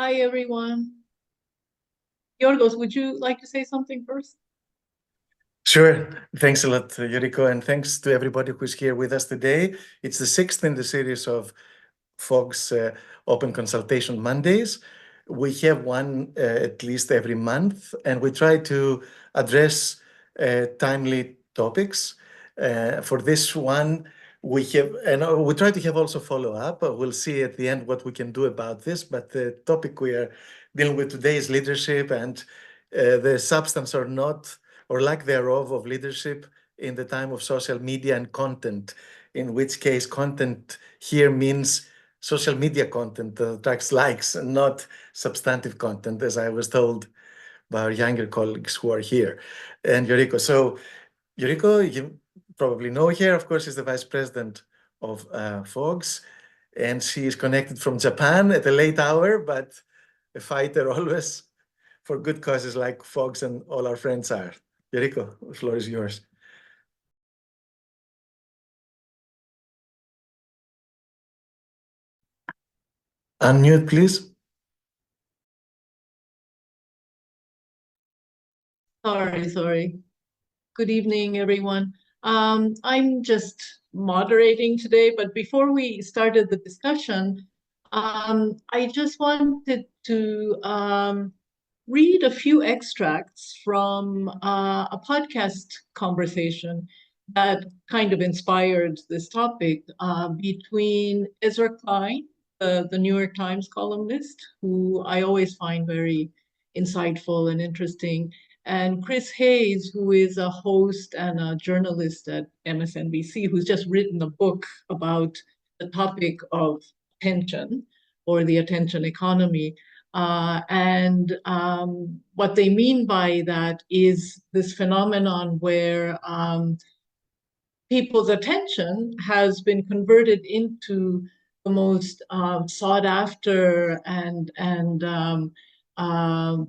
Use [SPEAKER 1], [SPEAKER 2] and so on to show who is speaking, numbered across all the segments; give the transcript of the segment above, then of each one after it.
[SPEAKER 1] Hi, everyone. Yorgos, would you like to say something first?
[SPEAKER 2] Sure. Thanks a lot, Yuriko, and thanks to everybody who's here with us today. It's the sixth in the series of Fogg's Open Consultation Mondays. We have one at least every month, and we try to address timely topics. For this one, we have, and we try to have also follow up. We'll see at the end what we can do about this. But the topic we are dealing with today is leadership, and the substance or not, or lack thereof, of leadership in the time of social media and content. In which case, content here means social media content that attracts likes and not substantive content, as I was told by our younger colleagues who are here. And Yoriko. So Yoriko, you probably know her, of course, is the vice president of Fogs, and she is connected from Japan at a late hour, but a fighter always for good causes like Fogs and all our friends are. Yoriko, the floor is yours. Unmute, please.
[SPEAKER 1] Sorry. Good evening, everyone. I'm just moderating today, but before we started the discussion, I just wanted to read a few extracts from a podcast conversation that kind of inspired this topic between Ezra Klein, the New York Times columnist, who I always find very insightful and interesting, and Chris Hayes, who is a host and a journalist at MSNBC, who's just written a book about the topic of attention or the attention economy. And what they mean by that is this phenomenon where people's attention has been converted into the most sought after and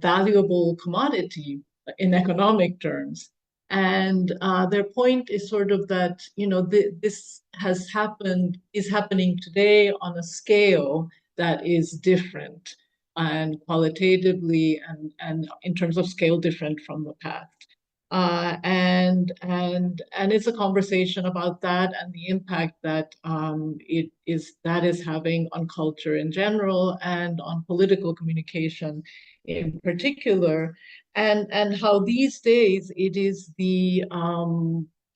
[SPEAKER 1] valuable commodity in economic terms. And their point is sort of that, this is happening today on a scale that is different and qualitatively and in terms of scale different from the past. And it's a conversation about that and the impact that that is having on culture in general and on political communication in particular, and how these days it is the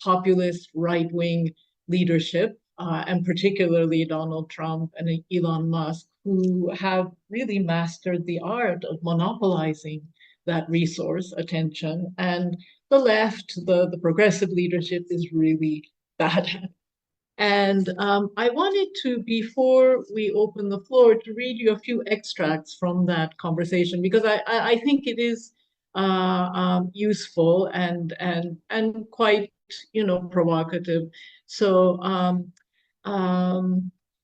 [SPEAKER 1] populist right-wing leadership, and particularly Donald Trump and Elon Musk, who have really mastered the art of monopolizing that resource, attention, and the left, the progressive leadership is really bad at. And I wanted to, before we open the floor, to read you a few extracts from that conversation, because I think it is useful and quite, provocative. So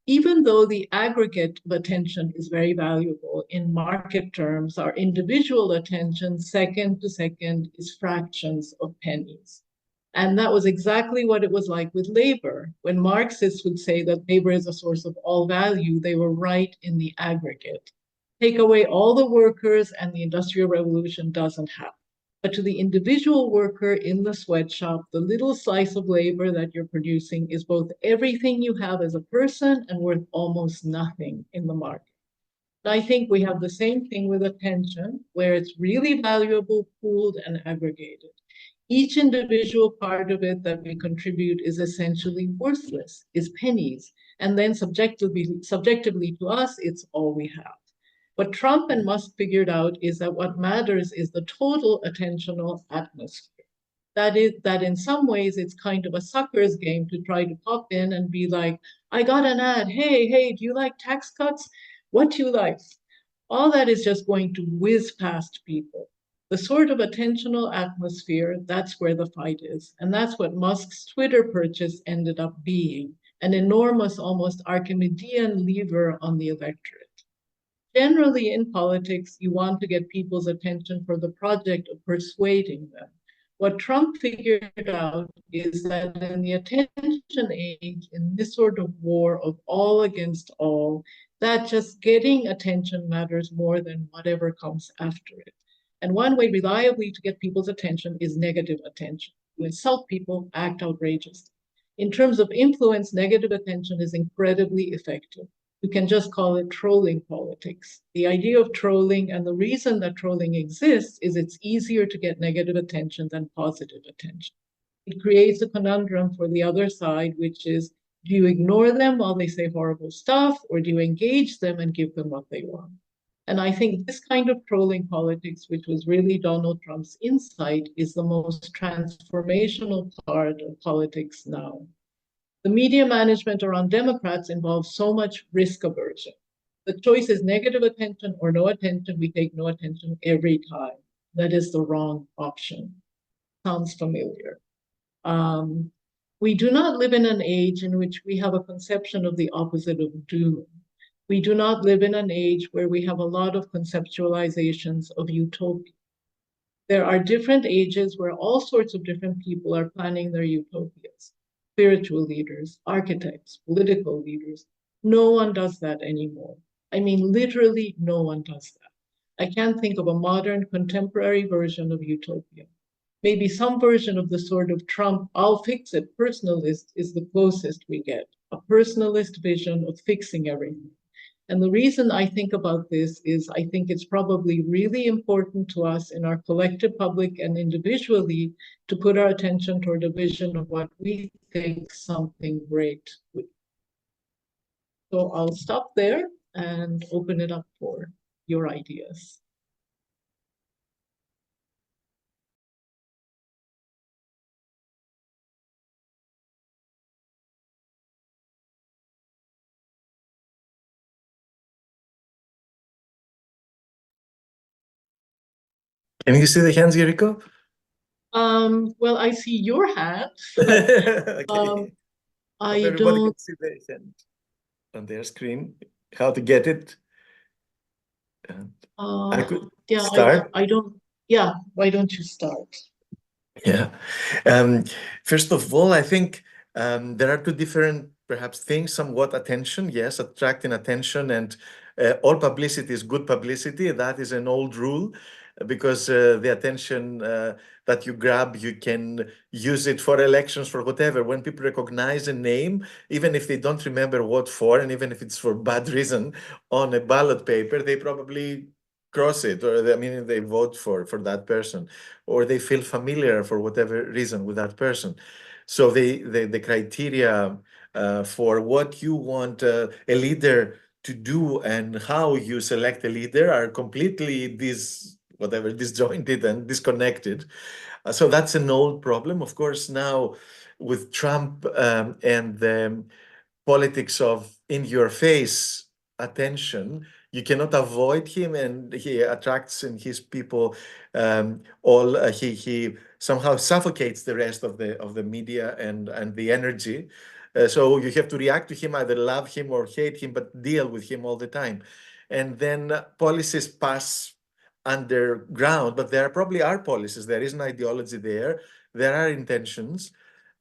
[SPEAKER 1] even though the aggregate of attention is very valuable in market terms, our individual attention, second to second, is fractions of pennies. And that was exactly what it was like with labor. When Marxists would say that labor is a source of all value, they were right in the aggregate. Take away all the workers and the Industrial Revolution doesn't happen. But to the individual worker in the sweatshop, the little slice of labor that you're producing is both everything you have as a person and worth almost nothing in the market. And I think we have the same thing with attention, where it's really valuable, pooled, and aggregated. Each individual part of it that we contribute is essentially worthless, is pennies. And then subjectively to us, it's all we have. What Trump and Musk figured out is that what matters is the total attentional atmosphere. That is, that in some ways it's kind of a sucker's game to try to pop in and be like, I got an ad. Hey, do you like tax cuts? What do you like? All that is just going to whiz past people. The sort of attentional atmosphere, that's where the fight is. And that's what Musk's Twitter purchase ended up being, an enormous, almost Archimedean lever on the electorate. Generally, in politics, you want to get people's attention for the project of persuading them. What Trump figured out is that in the attention age, in this sort of war of all against all, that just getting attention matters more than whatever comes after it. And one way reliably to get people's attention is negative attention. You insult people, act outrageous. In terms of influence, negative attention is incredibly effective. You can just call it trolling politics. The idea of trolling and the reason that trolling exists is it's easier to get negative attention than positive attention. It creates a conundrum for the other side, which is, do you ignore them while they say horrible stuff, or do you engage them and give them what they want? And I think this kind of trolling politics, which was really Donald Trump's insight, is the most transformational part of politics now. The media management around Democrats involves so much risk aversion. The choice is negative attention or no attention. We take no attention every time. That is the wrong option. Sounds familiar. We do not live in an age in which we have a conception of the opposite of doom. We do not live in an age where we have a lot of conceptualizations of utopia. There are different ages where all sorts of different people are planning their utopias. Spiritual leaders, architects, political leaders. No one does that anymore. I mean, literally, no one does that. I can't think of a modern contemporary version of utopia. Maybe some version of the sort of Trump, I'll fix it personalist is the closest we get, a personalist vision of fixing everything. And the reason I think about this is I think it's probably really important to us in our collective public and individually to put our attention toward a vision of what we think something great would be. So I'll stop there and open it up for your ideas.
[SPEAKER 2] Can you see the hands, Yuriko?
[SPEAKER 1] Well, I see your hand.
[SPEAKER 2] Okay.
[SPEAKER 1] I
[SPEAKER 2] Everybody
[SPEAKER 1] don't.
[SPEAKER 2] can see the hand on their screen. How to get it? And I could
[SPEAKER 1] Yeah,
[SPEAKER 2] start.
[SPEAKER 1] I don't. Yeah, why don't you start?
[SPEAKER 2] Yeah. Um, First of all, I think there are two different, perhaps, things. Somewhat attention, yes, attracting attention, and all publicity is good publicity. That is an old rule because the attention that you grab, you can use it for elections, for whatever. When people recognize a name, even if they don't remember what for, and even if it's for bad reason, on a ballot paper, they probably cross it, or I mean, they vote for that person, or they feel familiar for whatever reason with that person. So the criteria for what you want a leader to do and how you select a leader are completely disjointed and disconnected. So that's an old problem. Of course, now with Trump and the politics of in your face attention, you cannot avoid him, and he attracts in his people all he somehow suffocates the rest of the media and the energy. So you have to react to him, either love him or hate him, but deal with him all the time. And then policies pass underground, but there probably are policies. There is an ideology there. There are intentions,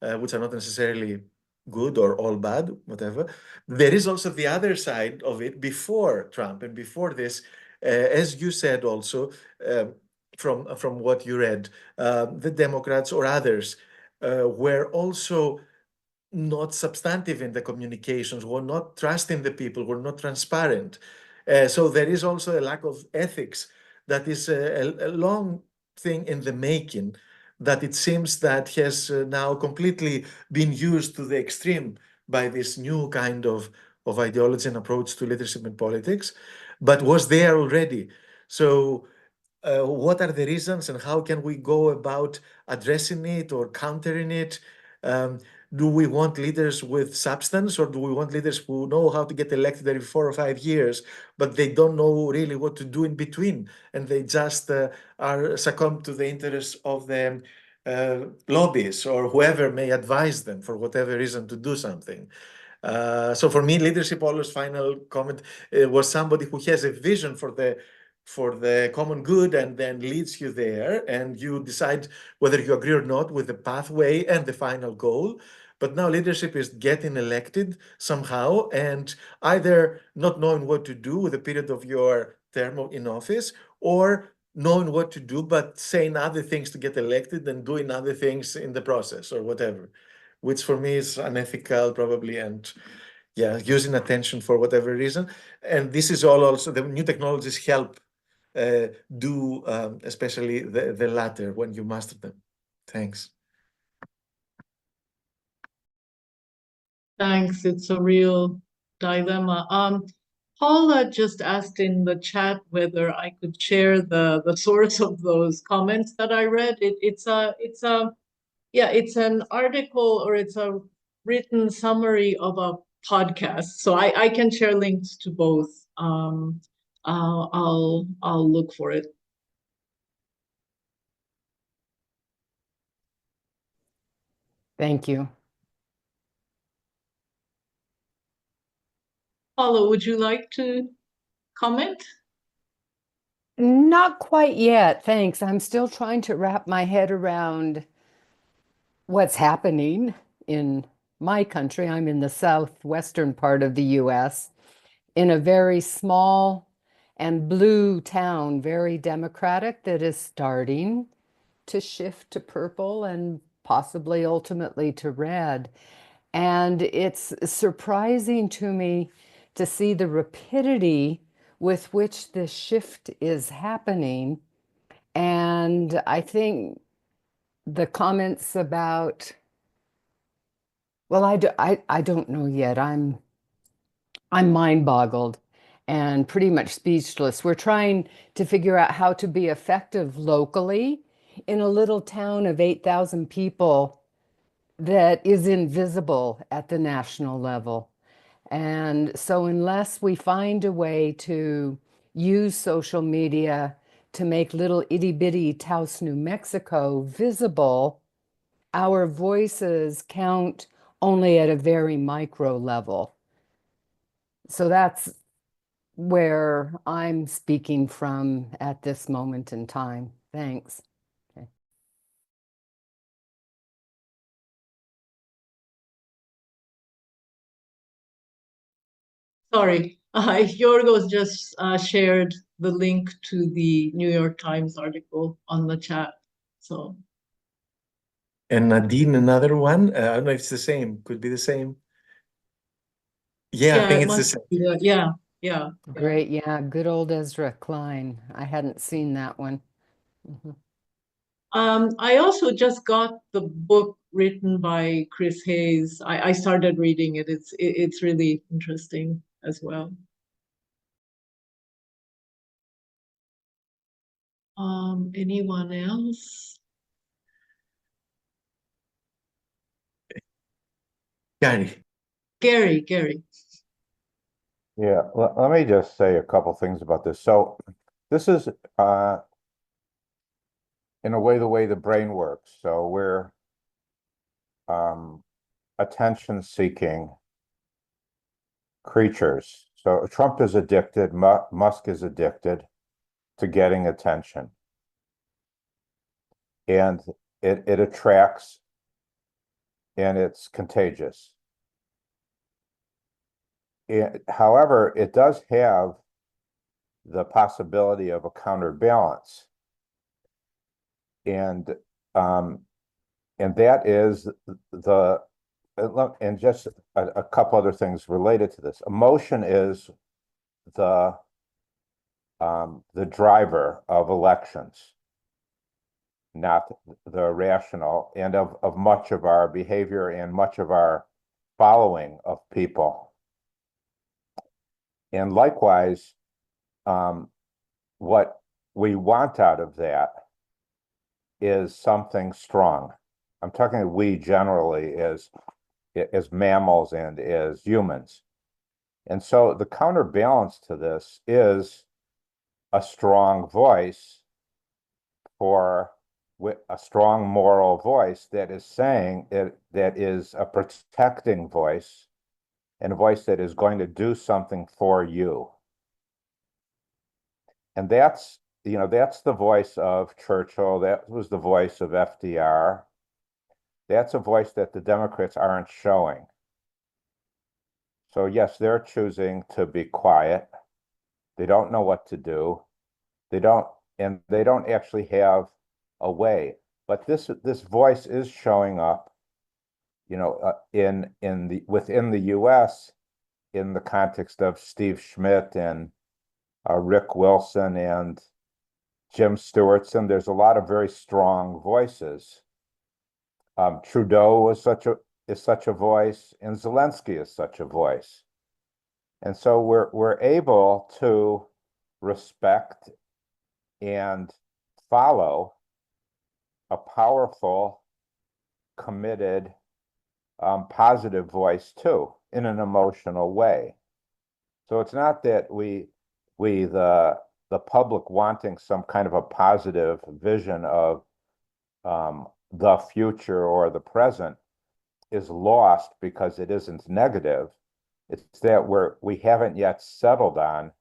[SPEAKER 2] which are not necessarily good or all bad, whatever. There is also the other side of it before Trump and before this, as you said also, from what you read, the Democrats or others were also not substantive in the communications, were not trusting the people, were not transparent. So there is also a lack of ethics that is a long thing in the making, that it seems that has now completely been used to the extreme by this new kind of ideology and approach to leadership and politics, but was there already. So what are the reasons and how can we go about addressing it or countering it? Um, do we want leaders with substance, or do we want leaders who know how to get elected every 4 or 5 years, but they don't know really what to do in between, and they just are succumb to the interests of the lobbies or whoever may advise them for whatever reason to do something? So for me, leadership, always final comment, was somebody who has a vision for the common good and then leads you there, and you decide whether you agree or not with the pathway and the final goal. But now leadership is getting elected somehow and either not knowing what to do with the period of your term in office, or knowing what to do, but saying other things to get elected and doing other things in the process or whatever, which for me is unethical probably, and yeah, using attention for whatever reason. And this is all also, the new technologies help do, especially the latter when you master them. Thanks.
[SPEAKER 1] Thanks. It's a real dilemma. Paula just asked in the chat whether I could share the source of those comments that I read. It's an article, or it's a written summary of a podcast. So I can share links to both. I'll look for it.
[SPEAKER 3] Thank you.
[SPEAKER 1] Paula, would you like to comment?
[SPEAKER 3] Not quite yet, thanks. I'm still trying to wrap my head around what's happening in my country. I'm in the southwestern part of the US, in a very small and blue town, very democratic, that is starting to shift to purple and possibly ultimately to red. And it's surprising to me to see the rapidity with which this shift is happening. And I think the comments about, well, I don't know yet. I'm mind boggled and pretty much speechless. We're trying to figure out how to be effective locally in a little town of 8,000 people that is invisible at the national level. And so unless we find a way to use social media to make little itty bitty Taos, New Mexico visible, our voices count only at a very micro level. So that's where I'm speaking from at this moment in time. Thanks. Okay.
[SPEAKER 1] Sorry, Yorgos just shared the link to the New York Times article on the chat. So,
[SPEAKER 2] And Nadine, another one. I don't know if it's the same. Could be the same. Yeah, I think
[SPEAKER 1] it
[SPEAKER 2] it's the
[SPEAKER 1] must
[SPEAKER 2] same.
[SPEAKER 1] be yeah.
[SPEAKER 3] Great. Yeah. Good old Ezra Klein. I hadn't seen that one. Mhm.
[SPEAKER 1] I also just got the book written by Chris Hayes. I started reading it. It's really interesting as well. Anyone else?
[SPEAKER 2] Gary.
[SPEAKER 1] Gary.
[SPEAKER 4] Yeah, let me just say a couple things about this. So this is in a way the way the brain works. So we're attention seeking creatures. So Trump is addicted, Musk is addicted to getting attention. And it attracts, and it's contagious. However, it does have the possibility of a counterbalance. And that is and just a couple other things related to this. Emotion is the driver of elections, not the rational, and of much of our behavior and much of our following of people. And likewise, what we want out of that is something strong. I'm talking we generally as mammals and as humans. And so the counterbalance to this is a strong voice, for a strong moral voice that is saying that is a protecting voice, and a voice that is going to do something for you. And that's the voice of Churchill. That was the voice of FDR. That's a voice that the Democrats aren't showing. So yes, they're choosing to be quiet. They don't know what to do. They don't actually have a way. But this voice is showing up, within the U.S. in the context of Steve Schmidt and Rick Wilson and Jim Stewartson. There's a lot of very strong voices. Trudeau is such a voice, and Zelensky is such a voice. And so we're able to respect and follow a powerful, committed, positive voice too, in an emotional way. So it's not that the public wanting some kind of a positive vision of the future or the present is lost because it isn't negative. It's that we haven't yet settled on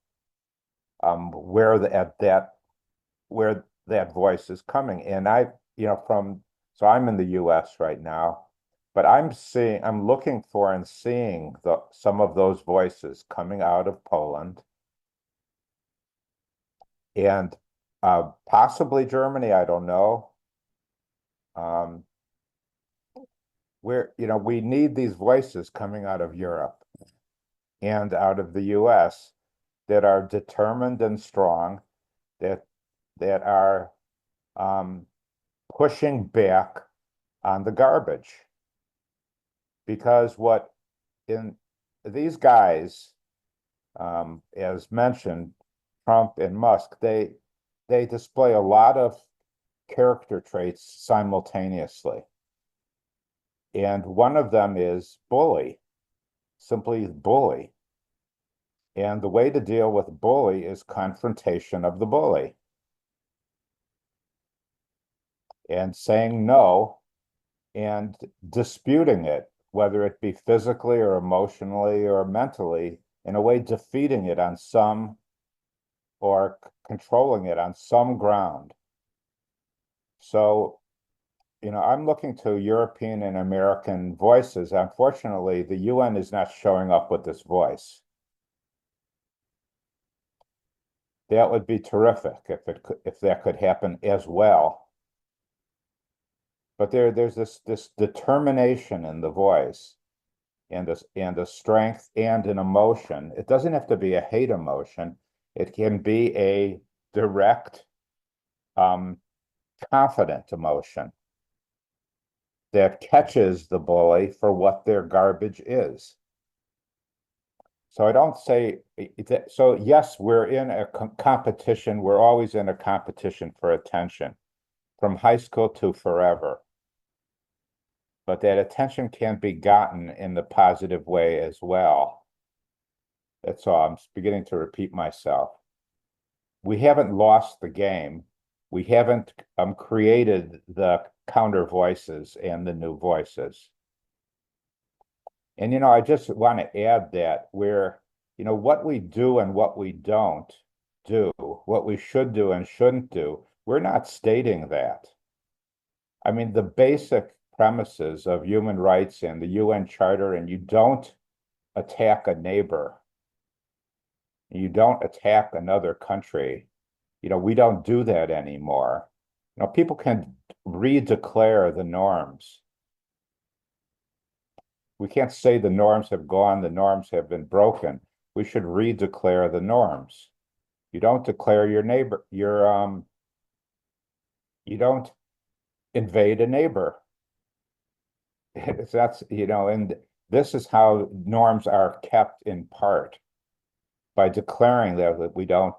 [SPEAKER 4] where that voice is coming. And so I'm in the US right now, but I'm looking for and seeing some of those voices coming out of Poland and possibly Germany, I don't know. We need these voices coming out of Europe and out of the US that are determined and strong, that are pushing back on the garbage. Because what in these guys, as mentioned, Trump and Musk, they display a lot of character traits simultaneously. And one of them is bully, simply bully. And the way to deal with bully is confrontation of the bully. And saying no and disputing it, whether it be physically or emotionally or mentally, in a way defeating it on some or controlling it on some ground. So, I'm looking to European and American voices. Unfortunately, the UN is not showing up with this voice. That would be terrific if that could happen as well. But there's this determination in the voice and a strength and an emotion. It doesn't have to be a hate emotion. It can be a direct, confident emotion that catches the bully for what their garbage is. So I don't say that. So yes, we're in a competition. We're always in a competition for attention, from high school to forever. But that attention can be gotten in the positive way as well. That's all. I'm beginning to repeat myself. We haven't lost the game. We haven't created the counter voices and the new voices. And, I just want to add that what we do and what we don't do, what we should do and shouldn't do, we're not stating that. I mean, the basic premises of human rights and the UN Charter, and you don't attack a neighbor. You don't attack another country. We don't do that anymore. People can redeclare the norms. We can't say the norms have gone, the norms have been broken. We should redeclare the norms. You don't declare your neighbor, you don't invade a neighbor. And this is how norms are kept in part, by declaring that we don't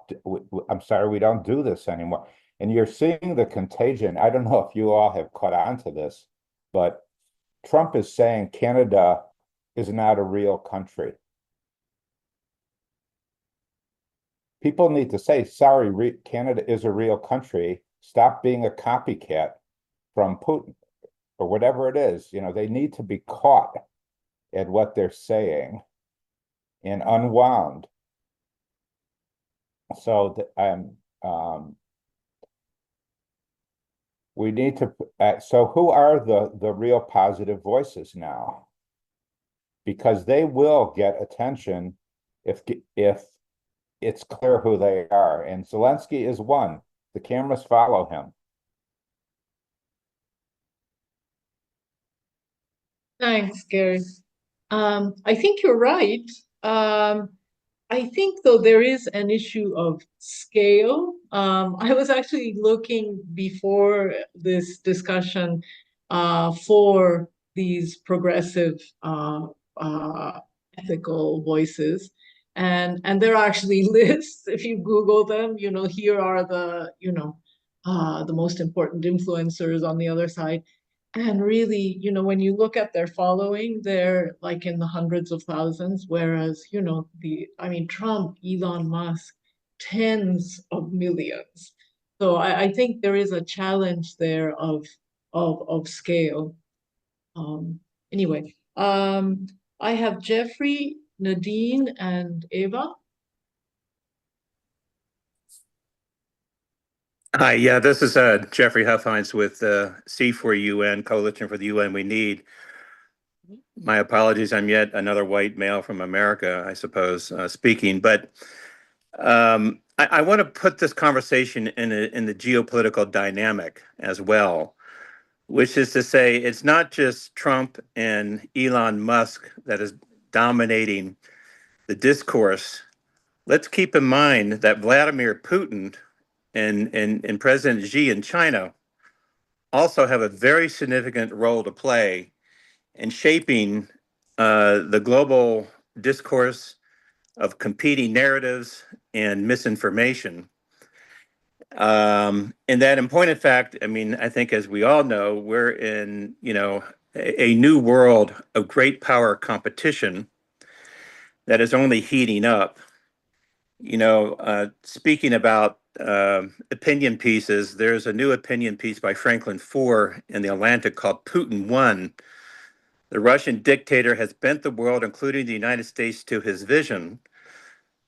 [SPEAKER 4] do this anymore. And you're seeing the contagion. I don't know if you all have caught on to this, but Trump is saying Canada is not a real country. People need to say, sorry, Canada is a real country. Stop being a copycat from Putin or whatever it is. They need to be caught at what they're saying and unwound. So We need to, so who are the real positive voices now? Because they will get attention if it's clear who they are. And Zelensky is one. The cameras follow him.
[SPEAKER 1] Thanks, Gary. I think you're right. I think, though, there is an issue of scale. I was actually looking before this discussion for these progressive ethical voices. And there are actually lists. If you Google them, here are the most important influencers on the other side. And really, when you look at their following, they're like in the hundreds of thousands, whereas, Trump, Elon Musk, tens of millions. So I think there is a challenge there of scale. Anyway, I have Jeffrey, Nadine, and Eva.
[SPEAKER 5] Hi, yeah, this is Jeffrey Huffines with C4UN, Coalition for the UN We Need. My apologies, I'm yet another white male from America, I suppose, speaking. But I want to put this conversation in the geopolitical dynamic as well, which is to say, it's not just Trump and Elon Musk that is dominating the discourse. Let's keep in mind that Vladimir Putin and President Xi in China also have a very significant role to play in shaping the global discourse of competing narratives and misinformation. And that, in point of fact, I think, as we all know, we're in, a new world of great power competition that is only heating up. Speaking about opinion pieces, there's a new opinion piece by Franklin Foer in The Atlantic called Putin Won. The Russian dictator has bent the world, including the United States, to his vision.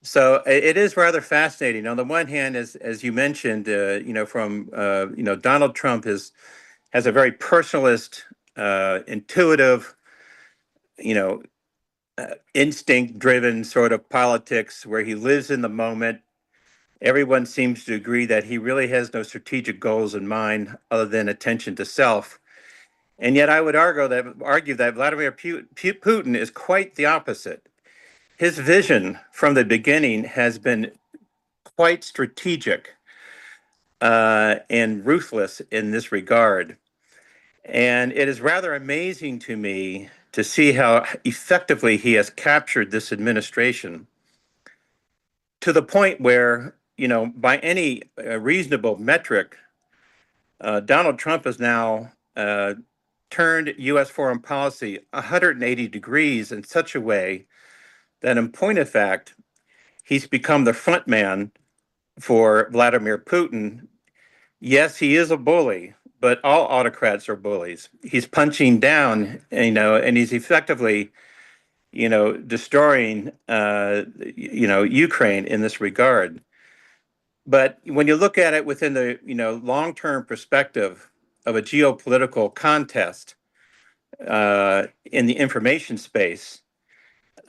[SPEAKER 5] So it is rather fascinating. On the one hand, as you mentioned, Donald Trump has a very personalist, intuitive, instinct-driven sort of politics where he lives in the moment. Everyone seems to agree that he really has no strategic goals in mind other than attention to self. And yet I would argue that Vladimir Putin is quite the opposite. His vision from the beginning has been quite strategic and ruthless in this regard. And it is rather amazing to me to see how effectively he has captured this administration to the point where, by any reasonable metric, Donald Trump has now turned U.S. foreign policy 180 degrees in such a way that, in point of fact, he's become the front man for Vladimir Putin. Yes, he is a bully, but all autocrats are bullies. He's punching down, and he's effectively, destroying, Ukraine in this regard. But when you look at it within the, long-term perspective of a geopolitical contest in the information space,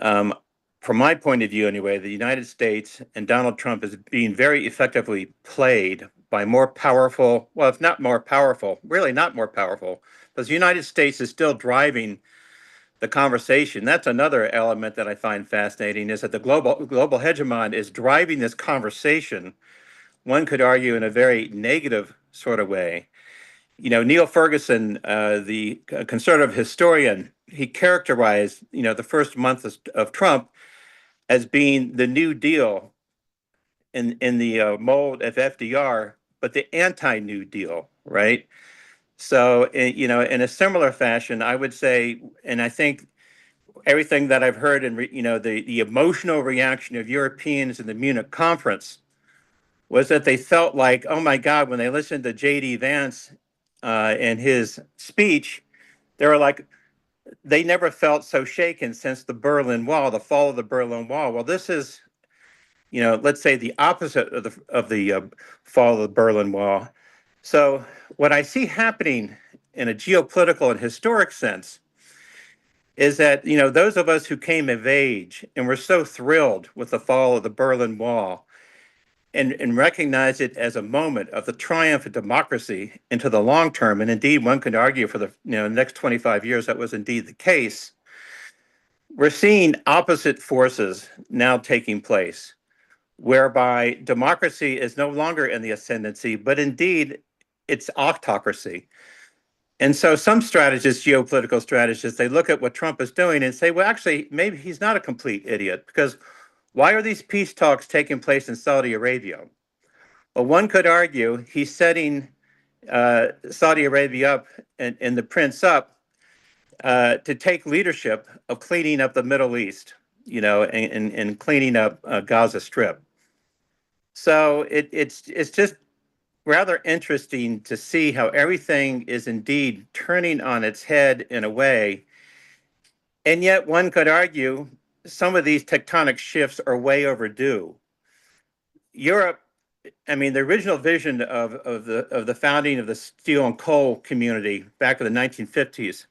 [SPEAKER 5] from my point of view anyway, the United States and Donald Trump is being very effectively played by more powerful, well, if not more powerful, really not more powerful, because the United States is still driving the conversation. That's another element that I find fascinating, is that the global hegemon is driving this conversation, one could argue in a very negative sort of way. Neil Ferguson, the conservative historian, he characterized, the first month of Trump as being the New Deal in the mold of FDR, but the anti-New Deal, right? So, in a similar fashion, I would say, and I think everything that I've heard and, the emotional reaction of Europeans in the Munich conference was that they felt like, oh my God, when they listened to J.D. Vance and his speech, they were like, they never felt so shaken since the Berlin Wall, the fall of the Berlin Wall. Well, this is, let's say the opposite of the fall of the Berlin Wall. So what I see happening in a geopolitical and historic sense is that, those of us who came of age and were so thrilled with the fall of the Berlin Wall and recognize it as a moment of the triumph of democracy into the long term, and indeed one could argue for the next 25 years that was indeed the case, we're seeing opposite forces now taking place, whereby democracy is no longer in the ascendancy, but indeed it's autocracy. And so some strategists, geopolitical strategists, they look at what Trump is doing and say, well, actually, maybe he's not a complete idiot, because why are these peace talks taking place in Saudi Arabia? Well, one could argue he's setting Saudi Arabia up and the prince up to take leadership of cleaning up the Middle East, and cleaning up Gaza Strip. So it's just rather interesting to see how everything is indeed turning on its head in a way. And yet one could argue some of these tectonic shifts are way overdue. Europe, I mean, the original vision of the founding of the steel and coal community back in the 1950s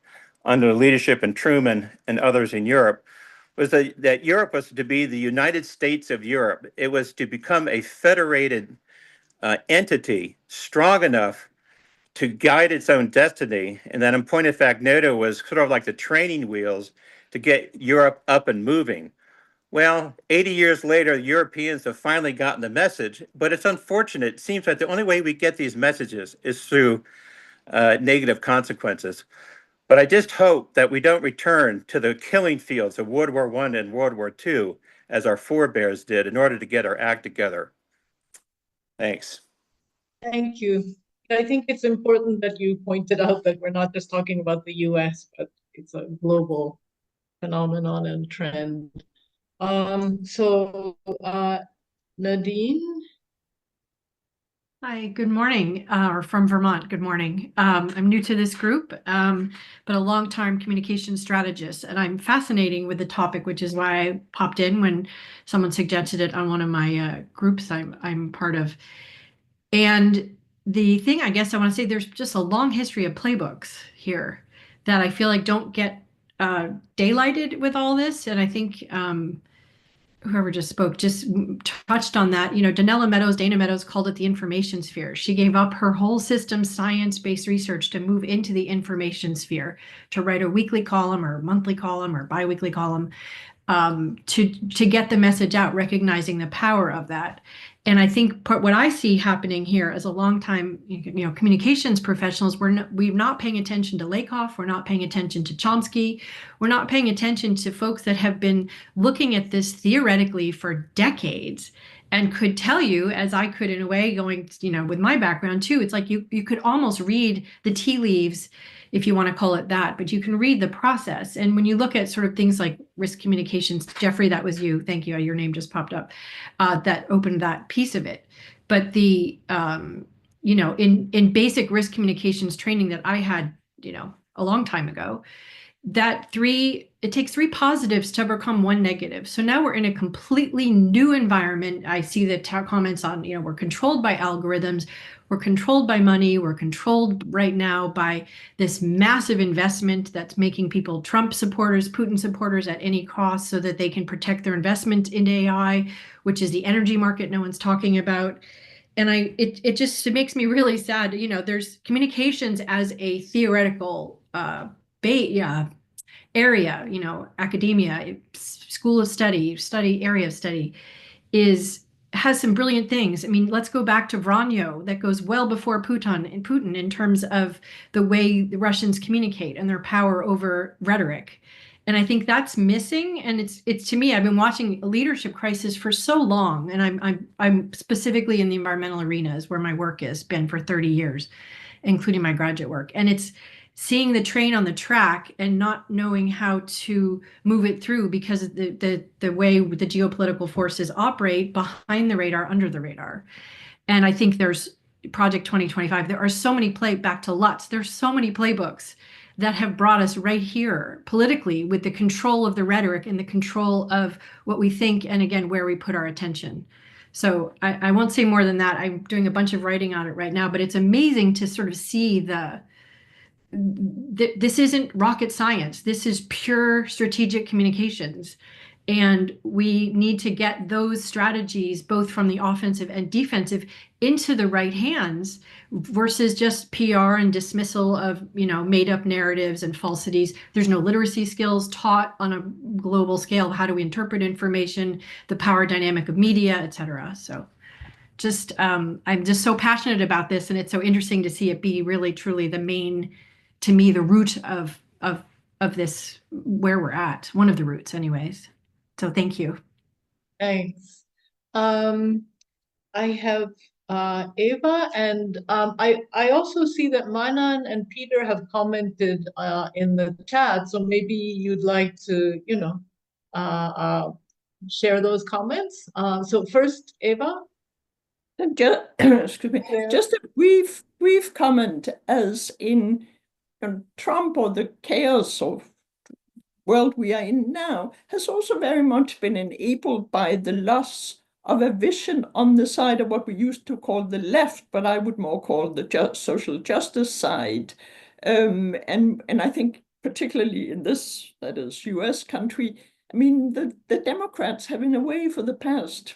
[SPEAKER 5] under the leadership of Truman and others in Europe was that Europe was to be the United States of Europe. It was to become a federated entity strong enough to guide its own destiny. And then in point of fact, NATO was sort of like the training wheels to get Europe up and moving. Well, 80 years later, Europeans have finally gotten the message, but it's unfortunate. It seems like the only way we get these messages is through negative consequences. But I just hope that we don't return to the killing fields of World War I and World War II, as our forebears did, in order to get our act together. Thanks.
[SPEAKER 1] Thank you. I think it's important that you pointed out that we're not just talking about the US, but it's a global phenomenon and trend. Nadine?
[SPEAKER 6] Hi, good morning, or from Vermont, good morning. I'm new to this group, but a long-time communication strategist, and I'm fascinating with the topic, which is why I popped in when someone suggested it on one of my groups I'm part of. And the thing I guess I want to say, there's just a long history of playbooks here that I feel like don't get daylighted with all this, and I think whoever just spoke just touched on that. Dana Meadows called it the information sphere. She gave up her whole system science-based research to move into the information sphere, to write a weekly column or monthly column or biweekly column, to get the message out, recognizing the power of that. And I think what I see happening here as a longtime, communications professionals, we're not paying attention to Lakoff, we're not paying attention to Chomsky, we're not paying attention to folks that have been looking at this theoretically for decades and could tell you, as I could in a way, going, with my background too, it's like you could almost read the tea leaves, if you want to call it that, but you can read the process. And when you look at sort of things like risk communications, Jeffrey, that was you. Thank you. Your name just popped up. That opened that piece of it. But the, in basic risk communications training that I had, a long time ago, it takes 3 positives to overcome 1 negative. So now we're in a completely new environment. I see the comments on, we're controlled by algorithms, we're controlled by money, we're controlled right now by this massive investment that's making people Trump supporters, Putin supporters at any cost so that they can protect their investment in AI, which is the energy market no one's talking about. And it makes me really sad. There's communications as a theoretical area, academia, school of study, area of study has some brilliant things. I mean, let's go back to Vranyo, that goes well before Putin in terms of the way the Russians communicate and their power over rhetoric. And I think that's missing. And it's to me, I've been watching a leadership crisis for so long, and I'm specifically in the environmental arena is where my work has been for 30 years, including my graduate work. And it's seeing the train on the track and not knowing how to move it through because of the way the geopolitical forces operate behind the radar, under the radar. And I think there's Project 2025. There are so many back to Lutz. There's so many playbooks that have brought us right here politically with the control of the rhetoric and the control of what we think and again, where we put our attention. So I won't say more than that. I'm doing a bunch of writing on it right now, but it's amazing to sort of see this isn't rocket science. This is pure strategic communications. And we need to get those strategies, both from the offensive and defensive, into the right hands versus just PR and dismissal of, made up narratives and falsities. There's no literacy skills taught on a global scale. How do we interpret information, the power dynamic of media, et cetera. So I'm just so passionate about this, and it's so interesting to see it be really, truly the main, to me, the root of this, where we're at, one of the roots anyways. So thank you.
[SPEAKER 1] Thanks. I have Eva, and I also see that Manan and Peter have commented in the chat, so maybe you'd like to, share those comments. So first, Eva.
[SPEAKER 7] Excuse me,
[SPEAKER 1] Yeah.
[SPEAKER 7] just a brief comment, as in Trump, or the chaos of world we are in now, has also very much been enabled by the loss of a vision on the side of what we used to call the left, but I would more call the social justice side. And I think particularly in this, that is, US country, I mean, the Democrats have in a way for the past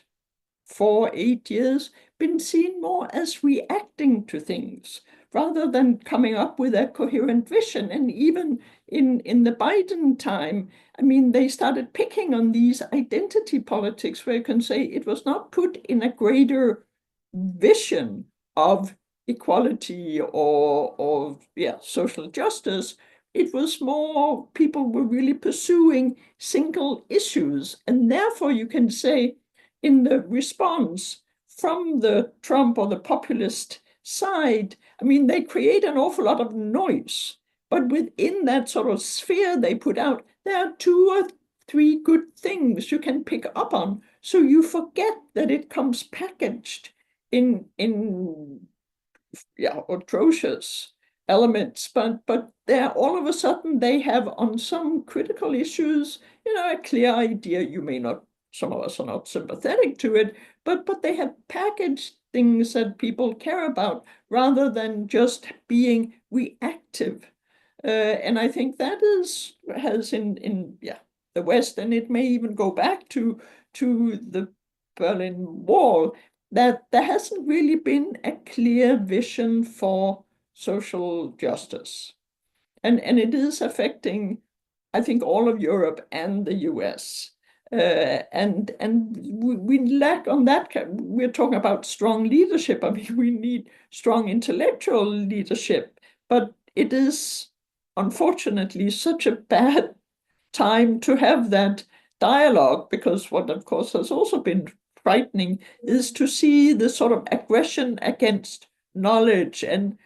[SPEAKER 7] 8 years been seen more as reacting to things rather than coming up with a coherent vision. And even in the Biden time, I mean, they started picking on these identity politics where you can say it was not put in a greater vision of equality or social justice. It was more people were really pursuing single issues. And therefore you can say in the response from the Trump or the populist side, I mean, they create an awful lot of noise, but within that sort of sphere they put out, there are 2 or 3 good things you can pick up on. So you forget that it comes packaged in atrocious elements, but there all of a sudden they have on some critical issues, a clear idea. You may not, some of us are not sympathetic to it, but they have packaged things that people care about rather than just being reactive. And I think that has in the West, and it may even go back to the Berlin Wall, that there hasn't really been a clear vision for social justice. And it is affecting, I think, all of Europe and the US. And we lack on that. We're talking about strong leadership. I mean, we need strong intellectual leadership, but it is unfortunately such a bad time to have that dialogue, because what of course has also been frightening is to see the sort of aggression against knowledge and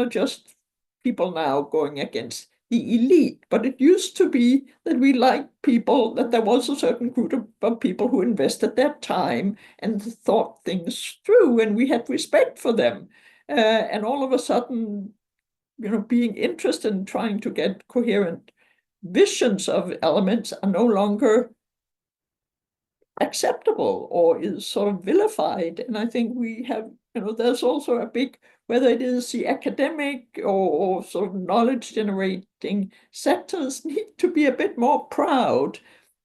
[SPEAKER 7] just people now going against the elite. But it used to be that we liked people, that there was a certain group of people who invested their time and thought things through, and we had respect for them. And all of a sudden, being interested in trying to get coherent visions of elements are no longer acceptable or is sort of vilified. And I think we have, there's also a big, whether it is the academic or sort of knowledge generating sectors, need to be a bit more proud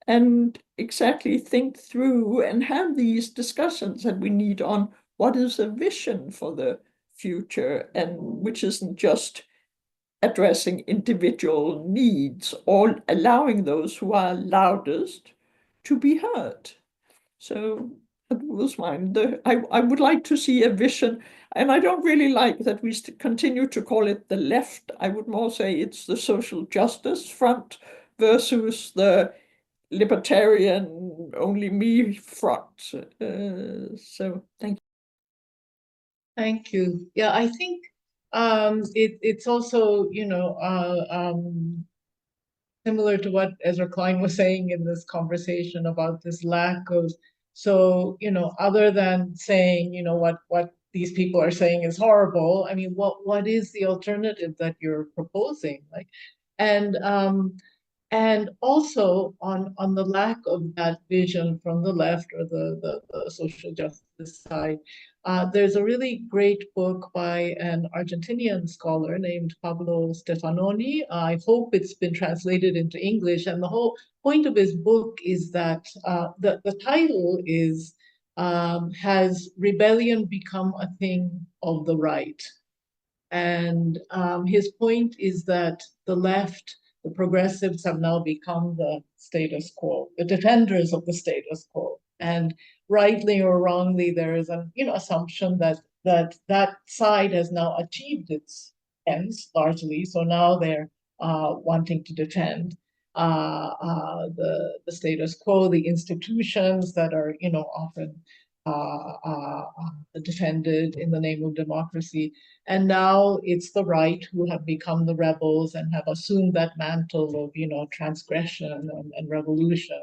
[SPEAKER 7] and exactly think through and have these discussions that we need on what is a vision for the future, and which isn't just addressing individual needs or allowing those who are loudest to be heard. So that was mine. I would like to see a vision, and I don't really like that we continue to call it the left. I would more say it's the social justice front versus the libertarian only me front. So thank you.
[SPEAKER 1] Thank you. Yeah, I think it's also, similar to what Ezra Klein was saying in this conversation about this lack of, so, other than saying, what these people are saying is horrible, I mean, what is the alternative that you're proposing? Like, and And also on the lack of that vision from the left or the social justice side, there's a really great book by an Argentinian scholar named Pablo Stefanoni. I hope it's been translated into English. And the whole point of his book is that the title is Has Rebellion Become a Thing of the Right? And his point is that the left, the progressives, have now become the status quo, the defenders of the status quo. And rightly or wrongly, there is an assumption that that side has now achieved its ends largely. So now they're wanting to defend the status quo, the institutions that are often defended in the name of democracy. And now it's the right who have become the rebels and have assumed that mantle of, transgression and revolution.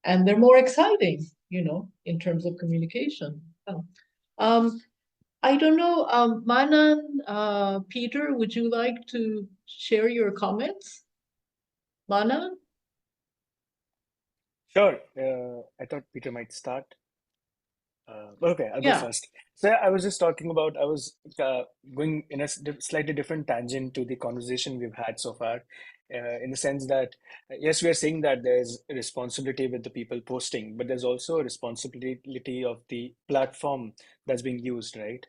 [SPEAKER 1] And they're more exciting, in terms of communication. I don't know, Manan, Peter, would you like to share your comments? Manan?
[SPEAKER 8] Sure. I thought Peter might start. But okay, I'll go
[SPEAKER 1] Yeah.
[SPEAKER 8] first. So I was just talking about, I was going in a slightly different tangent to the conversation we've had so far, in the sense that, yes, we are saying that there's a responsibility with the people posting, but there's also a responsibility of the platform that's being used, right?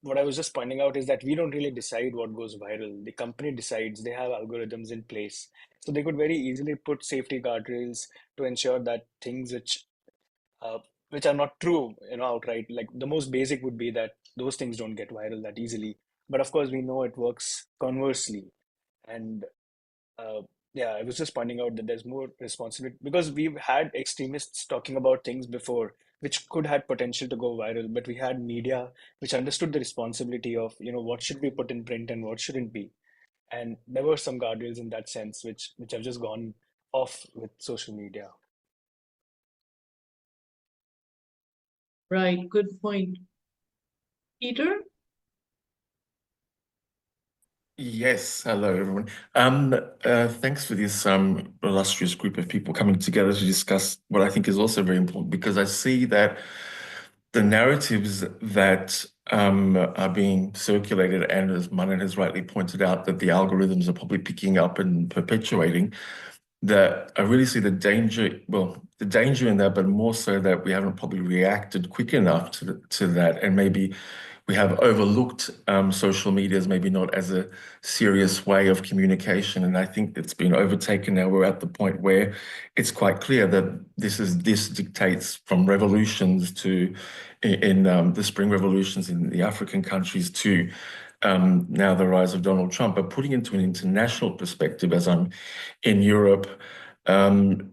[SPEAKER 8] What I was just pointing out is that we don't really decide what goes viral. The company decides, they have algorithms in place. So they could very easily put safety guardrails to ensure that things uh, which are not true, outright. Like the most basic would be that those things don't get viral that easily. But of course, we know it works conversely. And yeah, I was just pointing out that there's more responsibility because we've had extremists talking about things before which could have potential to go viral, but we had media which understood the responsibility of, what should be put in print and what shouldn't be. And there were some guardrails in that sense, which have just gone off with social media.
[SPEAKER 1] Right, good point. Peter?
[SPEAKER 2] Yes, hello everyone. Thanks for this illustrious group of people coming together to discuss what I think is also very important, because I see that the narratives that are being circulated, and as Manan has rightly pointed out, that the algorithms are probably picking up and perpetuating, that I really see the danger in that, but more so that we haven't probably reacted quick enough to that, and maybe we have overlooked social media as maybe not as a serious way of communication. And I think it's been overtaken now. We're at the point where it's quite clear that this dictates from revolutions to in the spring revolutions in the African countries to now the rise of Donald Trump. But putting into an international perspective, as I'm in Europe, I'm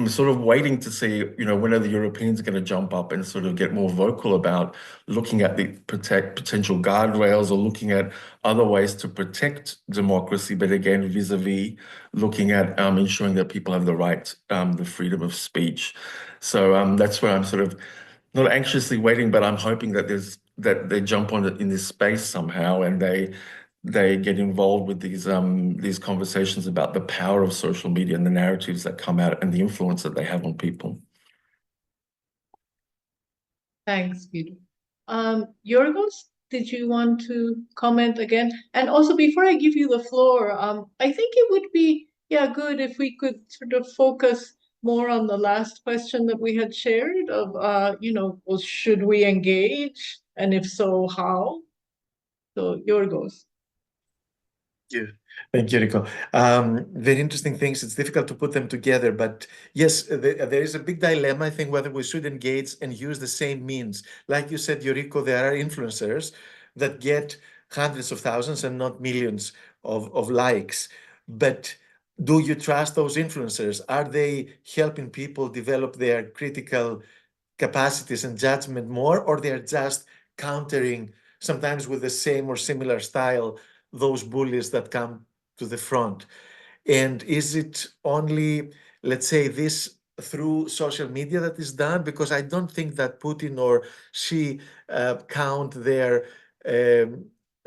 [SPEAKER 2] sort of waiting to see, when are the Europeans going to jump up and sort of get more vocal about looking at the potential guardrails or looking at other ways to protect democracy, but again, vis-a-vis looking at ensuring that people have the right, the freedom of speech. So that's where I'm sort of not anxiously waiting, but I'm hoping that they jump on it in this space somehow, and they get involved with these conversations about the power of social media and the narratives that come out and the influence that they have on people.
[SPEAKER 1] Thanks, Peter. Yorgos, did you want to comment again? And also, before I give you the floor, I think it would be good if we could sort of focus more on the last question that we had shared of, well, should we engage? And if so, how? So, Yorgos.
[SPEAKER 2] Yeah. Thank you, Rico. Very interesting things. It's difficult to put them together, but yes, there is a big dilemma, I think, whether we should engage and use the same means. Like you said, Yuriko, there are influencers that get hundreds of thousands and not millions of likes. But do you trust those influencers? Are they helping people develop their critical capacities and judgment more, or they're just countering, sometimes with the same or similar style, those bullies that come to the front? And is it only, let's say, this through social media that is done? Because I don't think that Putin or Xi count their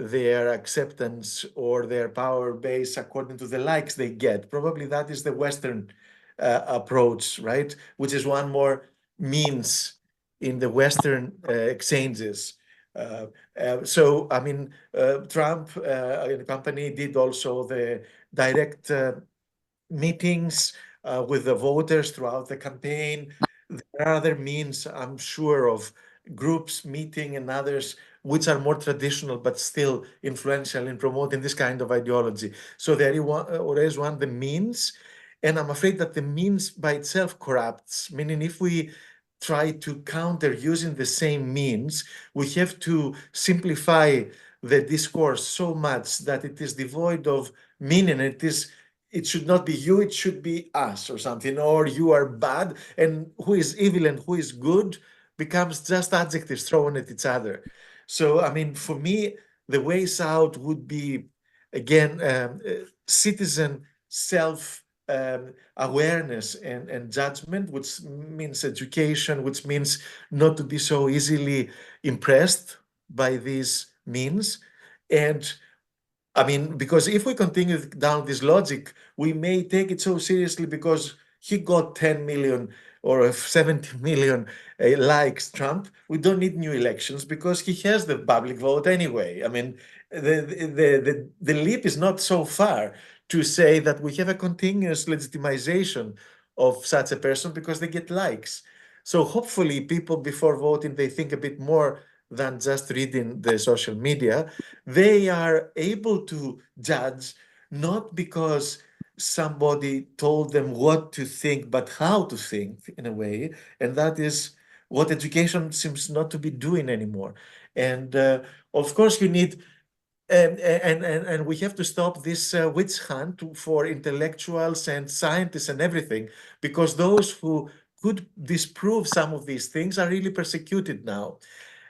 [SPEAKER 2] their acceptance or their power base according to the likes they get. Probably that is the Western approach, right? Which is one more means in the Western exchanges. So, I mean, Trump and company did also the direct meetings with the voters throughout the campaign. There are other means, I'm sure, of groups meeting and others which are more traditional but still influential in promoting this kind of ideology. So there is one, the means, and I'm afraid that the means by itself corrupts, meaning if we try to counter using the same means, we have to simplify the discourse so much that it is devoid of meaning. It should not be you, it should be us or something, or you are bad, and who is evil and who is good becomes just adjectives thrown at each other. So, I mean, for me, the ways out would be, again, citizen self awareness and judgment, which means education, which means not to be so easily impressed by these means. And I mean, because if we continue down this logic, we may take it so seriously because he got 10 million or 70 million likes, Trump. We don't need new elections because he has the public vote anyway. I mean, the leap is not so far to say that we have a continuous legitimization of such a person because they get likes. So hopefully people before voting, they think a bit more than just reading the social media. They are able to judge not because somebody told them what to think, but how to think in a way. And that is what education seems not to be doing anymore. And of course, you need and we have to stop this witch hunt for intellectuals and scientists and everything, because those who could disprove some of these things are really persecuted now.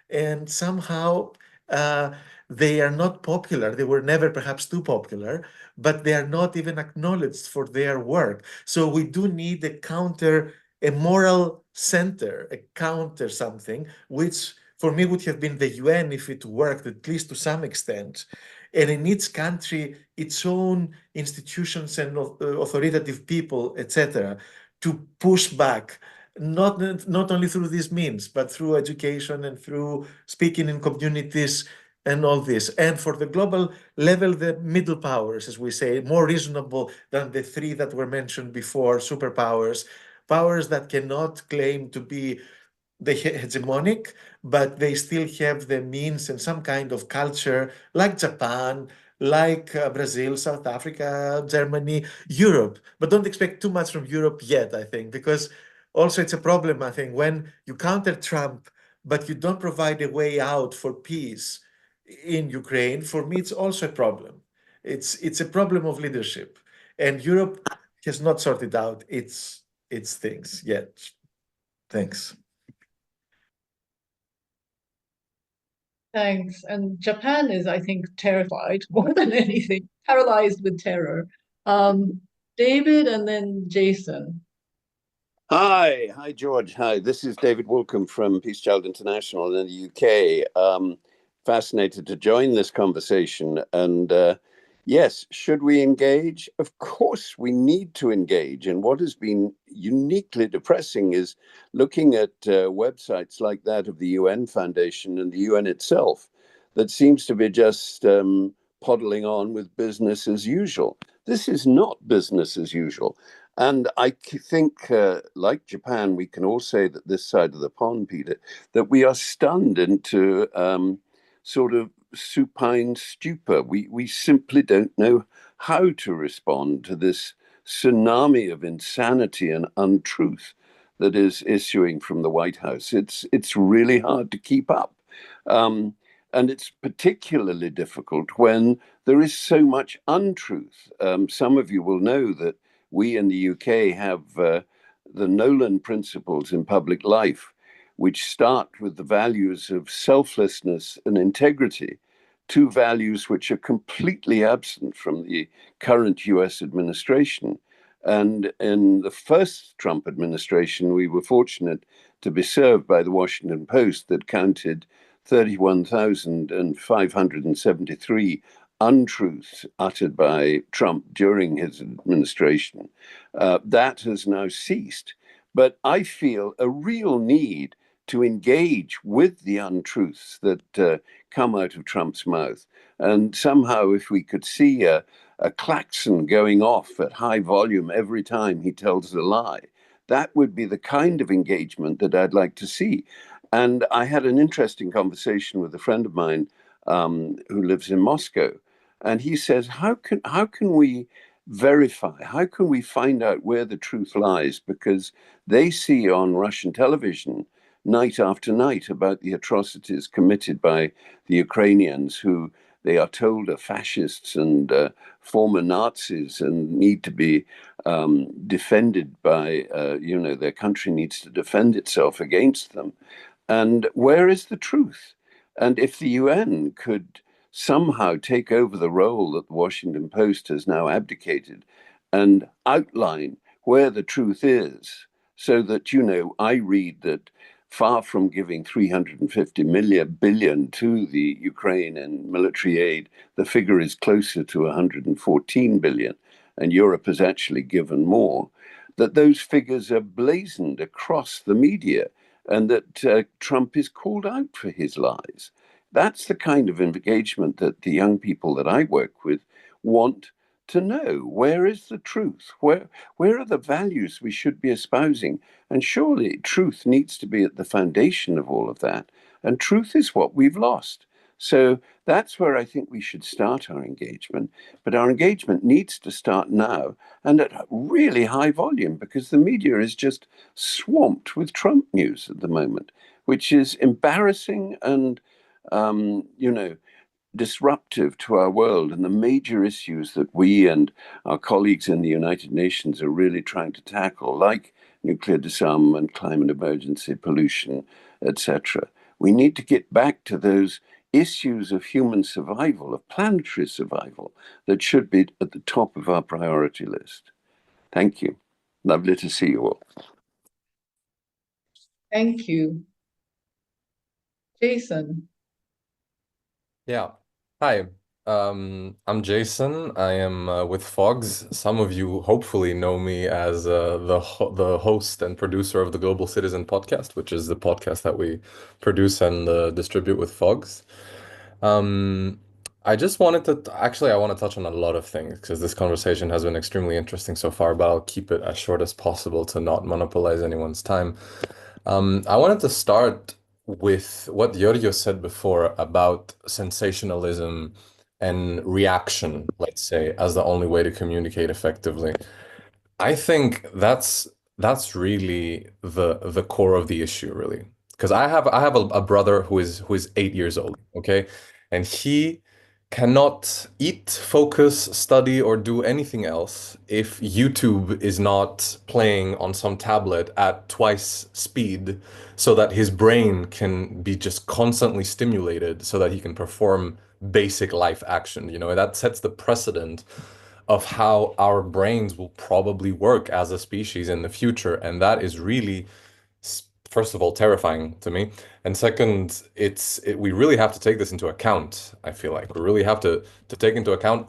[SPEAKER 2] And somehow they are not popular. They were never perhaps too popular, but they are not even acknowledged for their work. So we do need a moral center, a counter something, which for me would have been the UN if it worked, at least to some extent. And in each country, its own institutions and authoritative people, etc., to push back not only through these means, but through education and through speaking in communities and all this. And for the global level, the middle powers, as we say, more reasonable than the three that were mentioned before, superpowers, powers that cannot claim to be the hegemonic, but they still have the means and some kind of culture, like Japan, like Brazil, South Africa, Germany, Europe. But don't expect too much from Europe yet, I think, because also it's a problem, I think, when you counter Trump, but you don't provide a way out for peace in Ukraine. For me, it's also a problem. It's a problem of leadership, and Europe has not sorted out its things yet. Thanks.
[SPEAKER 1] Thanks. And Japan is, I think, terrified more than anything, paralyzed with terror. David and then Jason.
[SPEAKER 9] Hi, George. Hi, this is David Woolcombe from Peace Child International in the UK. Fascinated to join this conversation. And yes, should we engage? Of course, we need to engage. And what has been uniquely depressing is looking at websites like that of the UN Foundation and the UN itself that seems to be just poddling on with business as usual. This is not business as usual. And I think, like Japan, we can all say that this side of the pond, Peter, that we are stunned into sort of supine stupor. We simply don't know how to respond to this tsunami of insanity and untruth that is issuing from the White House. It's really hard to keep up. And it's particularly difficult when there is so much untruth. Some of you will know that we in the UK have the Nolan principles in public life, which start with the values of selflessness and integrity, two values which are completely absent from the current US administration. And in the first Trump administration, we were fortunate to be served by the Washington Post that counted 31,573 untruths uttered by Trump during his administration. That has now ceased. But I feel a real need to engage with the untruths that come out of Trump's mouth. And somehow, if we could see a klaxon going off at high volume every time he tells a lie, that would be the kind of engagement that I'd like to see. And I had an interesting conversation with a friend of mine who lives in Moscow, and he says, how can we verify? How can we find out where the truth lies? Because they see on Russian television night after night about the atrocities committed by the Ukrainians, who they are told are fascists and former Nazis and need to be defended by, their country needs to defend itself against them. And where is the truth? And if the UN could somehow take over the role that the Washington Post has now abdicated and outline where the truth is, so that, I read that far from giving 350 billion to the Ukraine in military aid, the figure is closer to 114 billion, and Europe has actually given more, that those figures are blazoned across the media, and that Trump is called out for his lies. That's the kind of engagement that the young people that I work with want to know. Where is the truth? Where are the values we should be espousing? And surely truth needs to be at the foundation of all of that. And truth is what we've lost. So that's where I think we should start our engagement. But our engagement needs to start now and at really high volume, because the media is just swamped with Trump news at the moment, which is embarrassing and, disruptive to our world and the major issues that we and our colleagues in the United Nations are really trying to tackle, like nuclear disarmament, climate emergency, pollution, etc. We need to get back to those issues of human survival, of planetary survival, that should be at the top of our priority list. Thank you. Lovely to see you all.
[SPEAKER 1] Thank you. Jason.
[SPEAKER 10] Yeah. Hi. I'm Jason. I am with Fogs. Some of you hopefully know me as the host and producer of the Global Citizen podcast, which is the podcast that we produce and distribute with Fogs. I just wanted to actually I want to touch on a lot of things because this conversation has been extremely interesting so far, but I'll keep it as short as possible to not monopolize anyone's time. I wanted to start with what Giorgio said before about sensationalism and reaction, let's say, as the only way to communicate effectively. I think that's really the core of the issue, really. Because I have a brother who is 8 years old, okay? And he cannot eat, focus, study, or do anything else if YouTube is not playing on some tablet at twice speed so that his brain can be just constantly stimulated so that he can perform basic life action. That sets the precedent of how our brains will probably work as a species in the future. And that is really, first of all, terrifying to me. And second, we really have to take this into account. I feel like we really have to take into account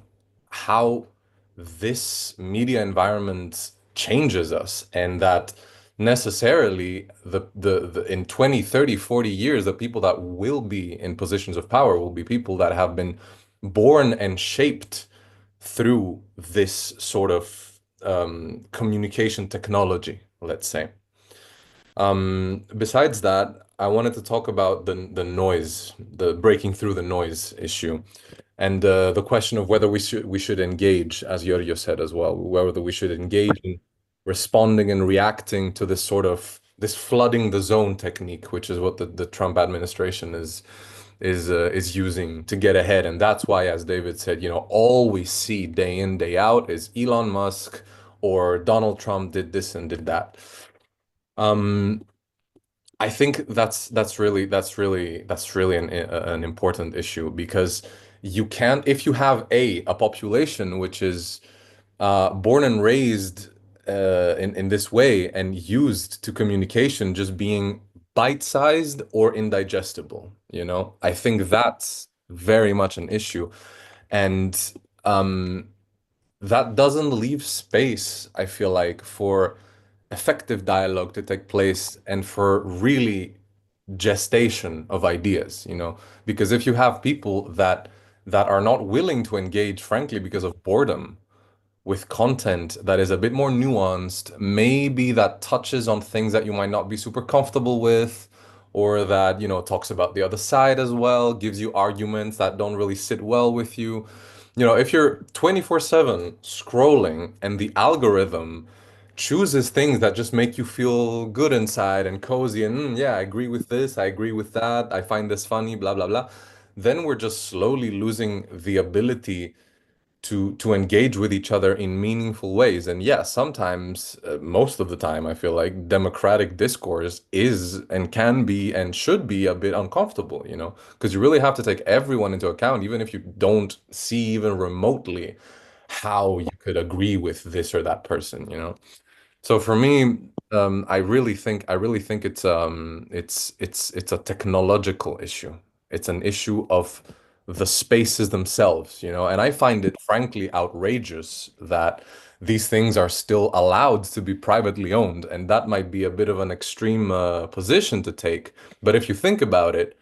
[SPEAKER 10] how this media environment changes us, and that necessarily the in 20, 30, 40 years, the people that will be in positions of power will be people that have been born and shaped through this sort of communication technology, let's say. Besides that, I wanted to talk about the noise, the breaking through the noise issue, and the question of whether we should engage, as Giorgio said as well, whether we should engage in responding and reacting to this flooding the zone technique, which is what the Trump administration is using to get ahead. And that's why, as David said, all we see day in, day out is Elon Musk or Donald Trump did this and did that. I think that's really an important issue, because you can't, if you have a population which is born and raised in this way and used to communication just being bite-sized or indigestible, you know? I think that's very much an issue. And that doesn't leave space, I feel like, for effective dialogue to take place and for really gestation of ideas, you know? Because if you have people that are not willing to engage, frankly, because of boredom, with content that is a bit more nuanced, maybe that touches on things that you might not be super comfortable with, or that, you know, talks about the other side as well, gives you arguments that don't really sit well with you. You know, if you're 24/7 scrolling and the algorithm chooses things that just make you feel good inside and cozy and yeah, I agree with this, I agree with that, I find this funny, blah, blah, blah, then we're just slowly losing the ability to engage with each other in meaningful ways. And yeah, sometimes, most of the time, I feel like democratic discourse is and can be and should be a bit uncomfortable, you know, because you really have to take everyone into account, even if you don't see even remotely how you could agree with this or that person, you know. So for me, I really think it's a technological issue. It's an issue of the spaces themselves, you know, and I find it frankly outrageous that these things are still allowed to be privately owned, and that might be a bit of an extreme position to take. But if you think about it,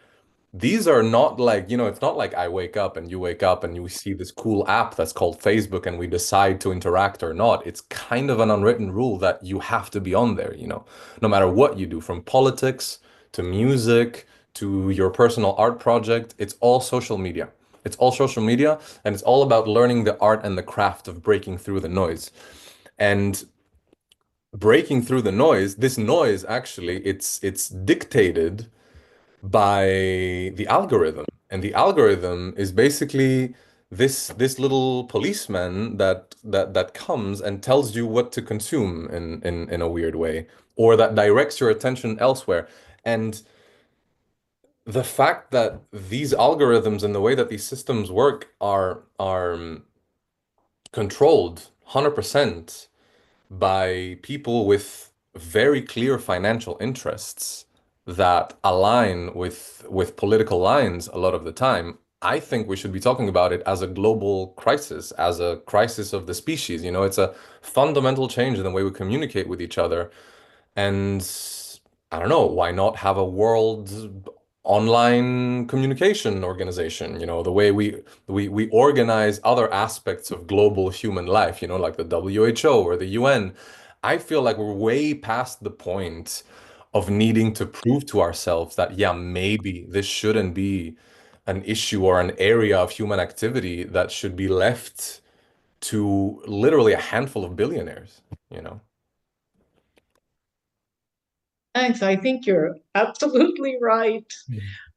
[SPEAKER 10] these are not like, you know, it's not like I wake up and you wake up and you see this cool app that's called Facebook and we decide to interact or not. It's kind of an unwritten rule that you have to be on there, you know, no matter what you do, from politics to music to your personal art project. It's all social media. It's all social media, and it's all about learning the art and the craft of breaking through the noise. And breaking through the noise, this noise actually, it's dictated by the algorithm. And the algorithm is basically this little policeman that comes and tells you what to consume in a weird way, or that directs your attention elsewhere. And the fact that these algorithms and the way that these systems work are controlled 100% by people with very clear financial interests that align with political lines a lot of the time, I think we should be talking about it as a global crisis, as a crisis of the species. You know, it's a fundamental change in the way we communicate with each other. And I don't know, why not have a world online communication organization? You know, the way we organize other aspects of global human life, you know, like the WHO or the UN. I feel like we're way past the point of needing to prove to ourselves that, yeah, maybe this shouldn't be an issue or an area of human activity that should be left to literally a handful of billionaires, you know?
[SPEAKER 1] Thanks. I think you're absolutely right.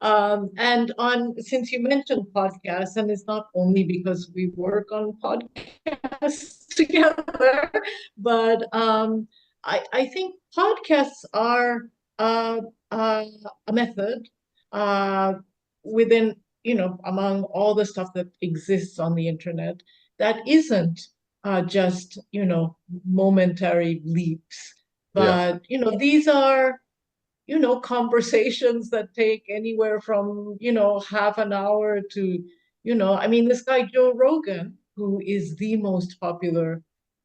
[SPEAKER 1] And since you mentioned podcasts, and it's not only because we work on podcasts together, but I think podcasts are a method within, you know, among all the stuff that exists on the internet that isn't just, you know, momentary leaps,
[SPEAKER 10] Yeah.
[SPEAKER 1] but, you know, these are, you know, conversations that take anywhere from, you know, half an hour to, you know, I mean, this guy, Joe Rogan, who is the most popular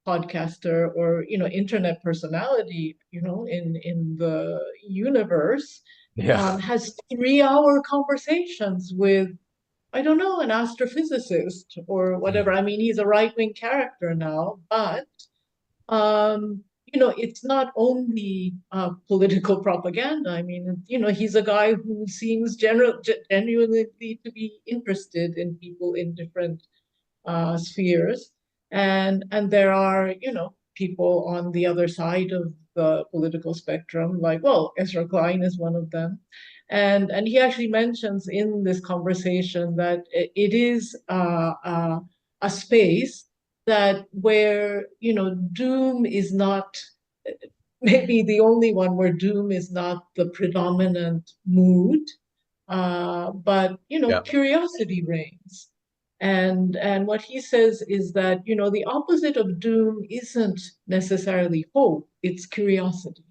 [SPEAKER 1] podcaster or, you know, internet personality, you know, in the universe,
[SPEAKER 10] Yeah.
[SPEAKER 1] has 3 hour conversations with, I don't know, an astrophysicist or whatever. I mean, he's a right-wing character now, but you know, it's not only political propaganda. I mean, you know, he's a guy who seems genuinely to be interested in people in different spheres, and there are, you know, people on the other side of the political spectrum, like, well, Ezra Klein is one of them, and he actually mentions in this conversation that it is a space that where, you know, doom is not, maybe the only one where doom is not the predominant mood, but, you know,
[SPEAKER 10] Yeah.
[SPEAKER 1] curiosity reigns. And what he says is that, you know, the opposite of doom isn't necessarily hope, it's curiosity.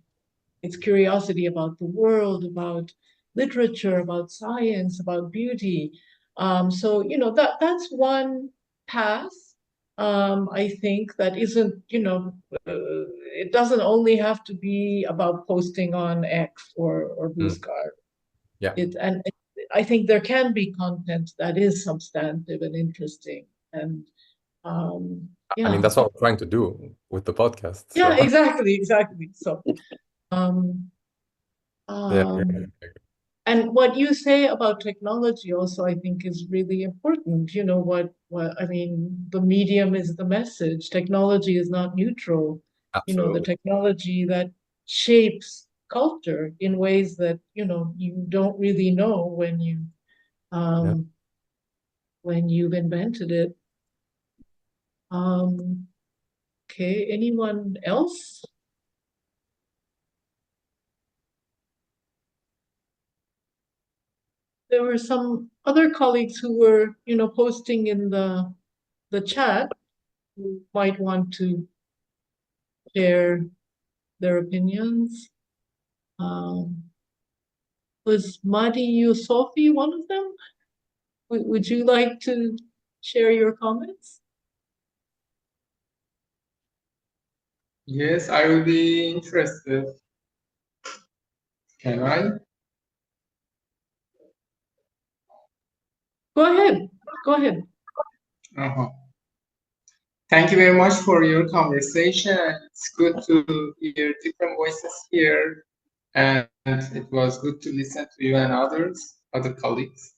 [SPEAKER 1] it's curiosity about the world, about literature, about science, about beauty. So, you know, that's one path. I think that isn't, you know, it doesn't only have to be about posting on X or Bluescar.
[SPEAKER 10] Yeah.
[SPEAKER 1] And I think there can be content that is substantive and interesting. And
[SPEAKER 10] I mean, that's what we're trying to do with the podcast.
[SPEAKER 1] yeah,
[SPEAKER 10] So.
[SPEAKER 1] exactly. So,
[SPEAKER 10] Yeah.
[SPEAKER 1] and what you say about technology also, I think, is really important. You know, what I mean, the medium is the message. Technology is not neutral. You know, the
[SPEAKER 10] Absolutely.
[SPEAKER 1] technology that shapes culture in ways that, you know, you don't really know
[SPEAKER 10] Yeah.
[SPEAKER 1] when you've invented it. Okay, anyone else? There were some other colleagues who were, you know, posting in the chat who might want to share their opinions. Was Madi Yusofi one of them? Would you like to share your comments?
[SPEAKER 11] Yes, I will be interested. Can I?
[SPEAKER 1] Go ahead. Go ahead.
[SPEAKER 11] Uh-huh. Thank you very much for your conversation. It's good to hear different voices here, and it was good to listen to you and other colleagues.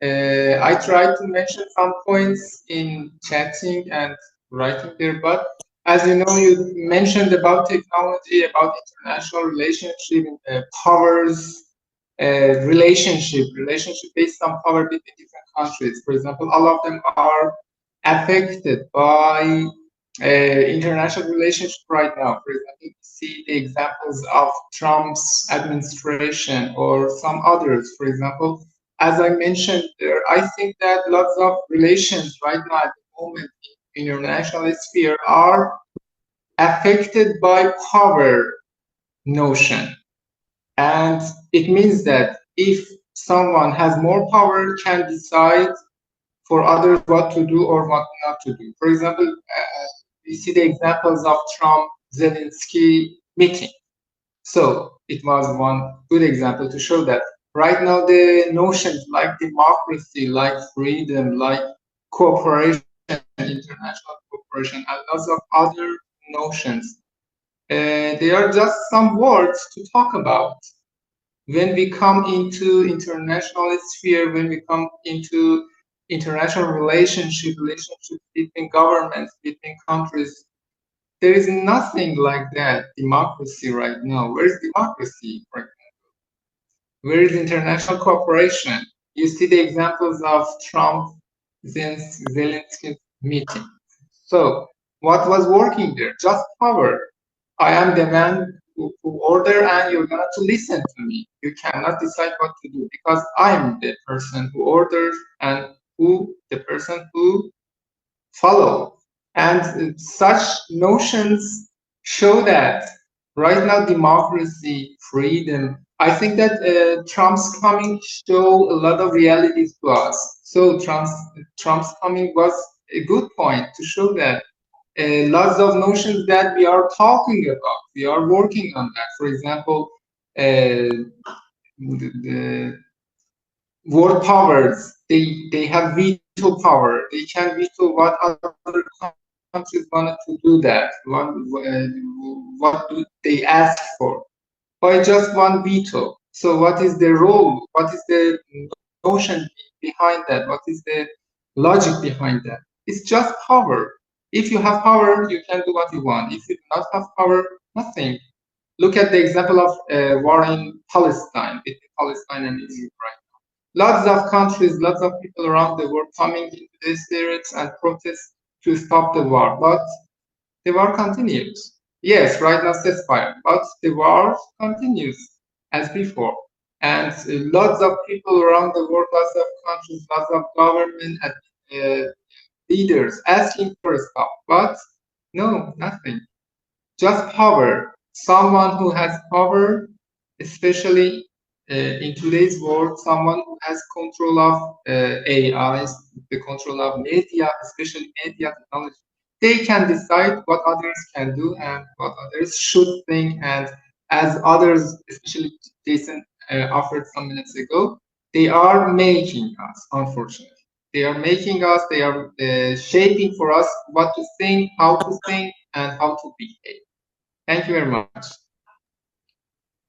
[SPEAKER 11] I tried to mention some points in chatting and writing there, but as you know, you mentioned about technology, about international relationship, powers, relationship based on power between different countries. For example, all of them are affected by international relationship right now. For example, you see the examples of Trump's administration or some others. For example, as I mentioned there, I think that lots of relations right now at the moment in international sphere are affected by power notion. And it means that if someone has more power, can decide for others what to do or what not to do. For example, you see the examples of Trump-Zelensky meeting. So it was one good example to show that right now the notions like democracy, like freedom, like cooperation, international cooperation, and lots of other notions, they are just some words to talk about. When we come into international sphere, when we come into international relationships between governments, between countries, there is nothing like that democracy right now. Where is democracy, for example? Where is international cooperation? You see the examples of Trump-Zelensky meeting. So what was working there? Just power. I am the man who order and you're going to listen to me. You cannot decide what to do because I'm the person who orders and the person who follow. And such notions show that right now democracy, freedom, I think that Trump's coming show a lot of realities to us. So Trump's coming was a good point to show that lots of notions that we are talking about, we are working on that. For example, the world powers, they have veto power. They can veto what other countries wanted to do that. What do they ask for? By just one veto. So what is the role? What is the notion behind that? What is the logic behind that? It's just power. If you have power, you can do what you want. If you do not have power, nothing. Look at the example of war in Palestine, between Palestine and Israel right now. Lots of countries, lots of people around the world coming into the streets and protest to stop the war, but the war continues. Yes, right now ceasefire, but the war continues as before. And lots of people around the world, lots of countries, lots of government leaders asking for a stop, but no, nothing. Just power. someone who has power, especially in today's world, someone who has control of AIs, the control of media, especially media technology, they can decide what others can do and what others should think. And as others, especially Jason offered some minutes ago, they are making us, unfortunately. They are making us, they are shaping for us what to think, and how to behave. Thank you very much.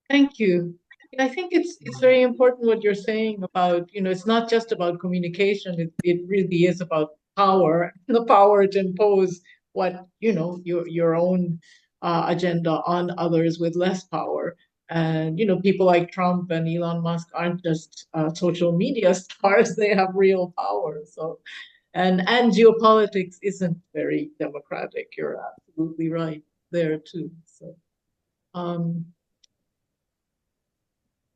[SPEAKER 1] Thank you. I think it's very important what you're saying about, it's not just about communication. It really is about power, the power to impose what, your own agenda on others with less power. And, people like Trump and Elon Musk aren't just social media stars, they have real power. So, and geopolitics isn't very democratic. You're absolutely right there too. So,